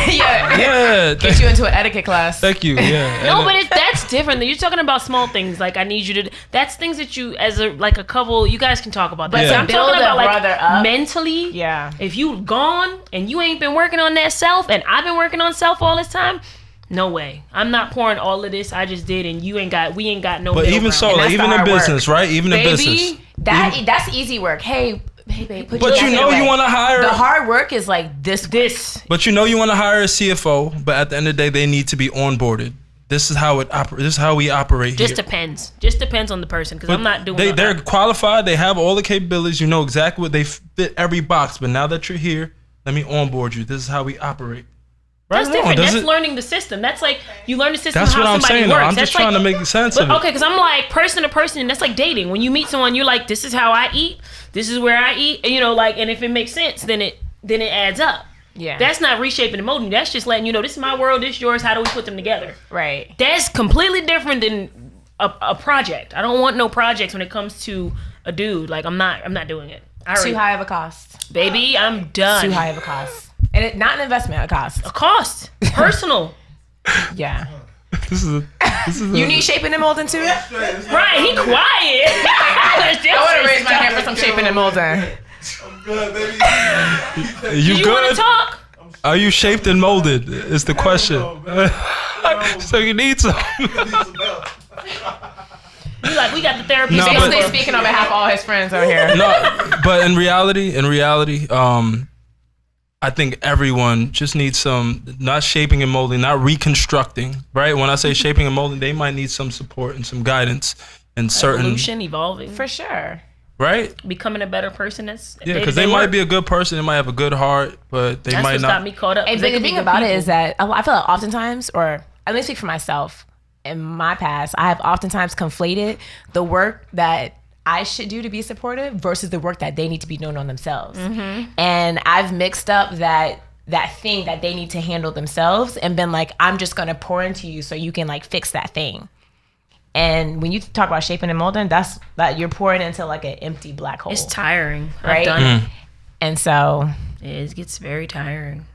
yeah. Yeah. Get you into an etiquette class. Thank you. Yeah. no, And, but that's different. You're talking about small things. Like I need you to. That's things that you, as a couple, you guys can talk about. That. But So to I'm build talking a about like brother up. mentally. Yeah. If you gone and you ain't been working on that self, and I've been working on self all this time. No way. I'm not pouring all of this I just did, and we ain't got no. but middle even ground. so, And like that's even the in hard business, right? Even in Baby, business. That's easy work. Hey, babe, put But your you jacket know away. you want to hire. The hard work is like this. But you know you want to hire a CFO, but at the end of the day, they need to be onboarded. This is how This is how we operate Just here. depends. Just depends on the person, because I'm not doing. They're qualified. They have all the capabilities. You know exactly what they fit every box. But now that you're here, let me onboard you. This is how we operate. That's Right? different. Does That's it- learning the system. That's like you learn the system That's how what I'm somebody saying. Though. works. I'm just That's trying like, to make sense but of it. okay, because I'm like person to person. That's like dating. When you meet someone, you're like, this is how I eat. This is where I eat. And, and if it makes sense, then it adds up. Yeah. That's not reshaping and molding. That's just letting you know this is my world, this is yours. How do we put them together? Right. That's completely different than a project. I don't want no projects when it comes to a dude. Like I'm not doing it. Too high of a cost. Baby, I'm done. Too high of a cost. And not an investment, a cost. A cost. Personal. Yeah. This is You need shaping and molding too? Right, he quiet. I want to raise my hand for some shaping and molding. I'm good, baby. you You good? want to talk? Are you shaped and molded? Is the question. So you need some. You like, we got the therapy. No, Basically but- speaking on behalf of all his friends over here. No, but in reality, I think everyone just needs some, not shaping and molding, not reconstructing, right? When I say shaping and molding, they might need some support and some guidance and certain, Evolution, evolving, For sure. right? becoming a better person. That's Yeah, because they might be a good person, they might have a good heart, but they That's might what's not. got me caught up. And 'cause they the could be thing good about it people. is that I feel like oftentimes, or let me speak for myself, in my past, I have oftentimes conflated the work that I should do to be supportive versus the work that they need to be doing on themselves. And I've mixed up that thing that they need to handle themselves and been like, I'm just gonna pour into you so you can like fix that thing. And when you talk about shaping and molding, that's that you're pouring into like an empty black hole. It's tiring. Right? I've done it. And so It gets very tiring.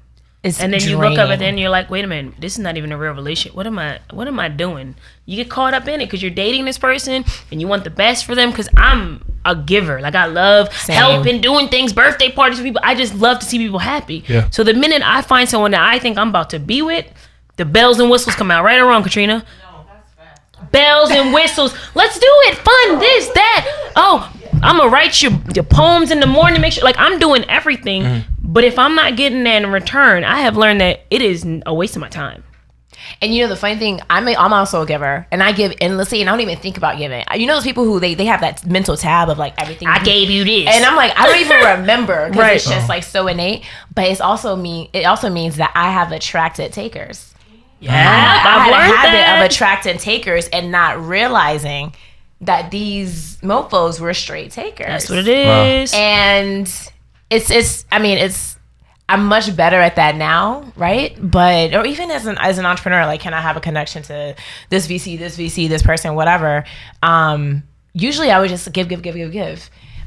it's And then you look up draining. and then you're like, wait a minute, this is not even a real relationship. What am I doing? You get caught up in it because you're dating this person and you want the best for them, because I'm a giver. Like I love helping, doing things, birthday parties for people. I just love to see people happy. Yeah. So the minute I find someone that I think I'm about to be with, the bells and whistles come out. Right or wrong, Katrina? Bells and whistles. Let's do it. Fun. This, that. Oh, I'm gonna write your poems in the morning. Make sure, like I'm doing everything. But if I'm not getting that in return, I have learned that it is a waste of my time. And you know the funny thing, I'm also a giver, and I give endlessly, and I don't even think about giving. You know those people who they have that mental tab of like everything. I gave you this, and I'm like, I don't even remember because Right. it's just like so innate. But it also means that I have attracted takers. yeah, I had a habit that. of attracting takers and not realizing that these mofos were straight takers. That's what it is. And I'm much better at that now, right? But or even as an entrepreneur, like, can I have a connection to this VC, this person, whatever? Usually I would just give.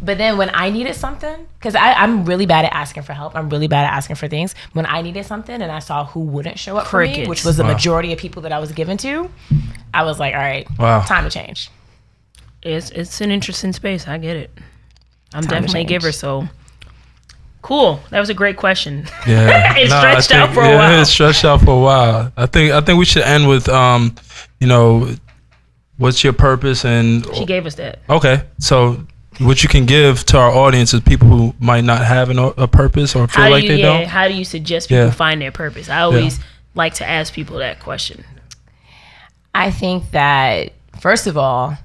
But then when I needed something, because I'm really bad at asking for help. I'm really bad at asking for things. When I needed something and I saw who wouldn't show up for me, which was the majority of people that I was given to, I was like, all right, time to change. It's an interesting space. I get it. I'm definitely a giver, so cool. That was a great question. Yeah, It stretched out for a while. It stretched out for a while. I think we should end with what's your purpose? And She gave us that. okay, so what you can give to our audience is people who might not have a purpose or feel like they don't. How do you suggest people find their purpose? I always like to ask people that question. I think that, first of all,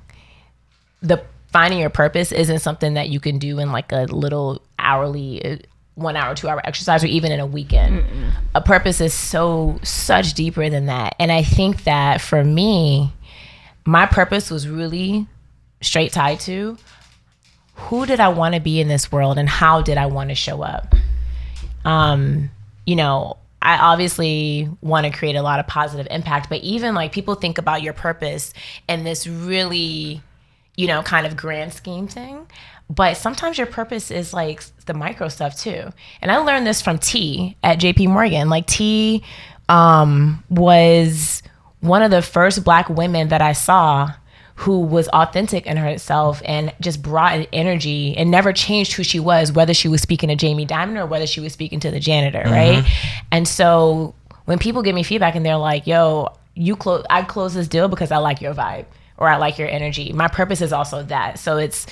the finding your purpose isn't something that you can do in like a little hourly 1 hour, 2 hour exercise, or even in a weekend. A purpose is such deeper than that. And I think that for me, my purpose was really straight tied to who did I want to be in this world and how did I want to show up? I obviously want to create a lot of positive impact, but even like people think about your purpose in this really, kind of grand scheme thing. But sometimes your purpose is like the micro stuff too. And I learned this from T at JP Morgan. Like T was one of the first Black women that I saw who was authentic in herself and just brought an energy and never changed who she was, whether she was speaking to Jamie Dimon or whether she was speaking to the janitor, right? And so when people give me feedback and they're like, yo, I closed this deal because I like your vibe or I like your energy. My purpose is also that. So it's,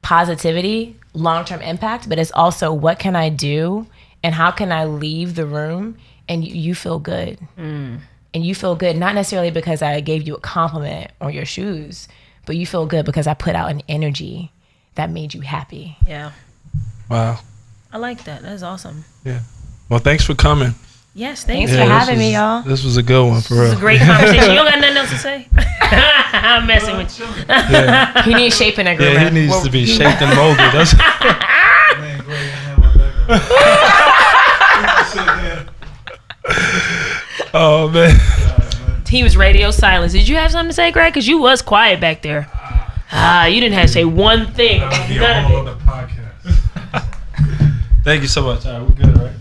positivity, long-term impact, but it's also what can I do and how can I leave the room and you feel good. And you feel good, not necessarily because I gave you a compliment on your shoes, but you feel good because I put out an energy that made you happy. Yeah. Wow. I like that. That's awesome. Yeah. Well, thanks for coming. Yes, Thanks for having me, y'all. This was a good one, for real. It was a great conversation. You don't got nothing else to say? I'm messing with you. Yeah. He needs shaping and grooming. Yeah, he needs to be shaped and molded. That's Man, Greg ain't have my background. oh man. He was radio silence. Did you have something to say, Greg? Because you was quiet back there. You didn't have to say one thing. That'll be None all of of it. the podcast. Thank you so much. All right, we're good, right?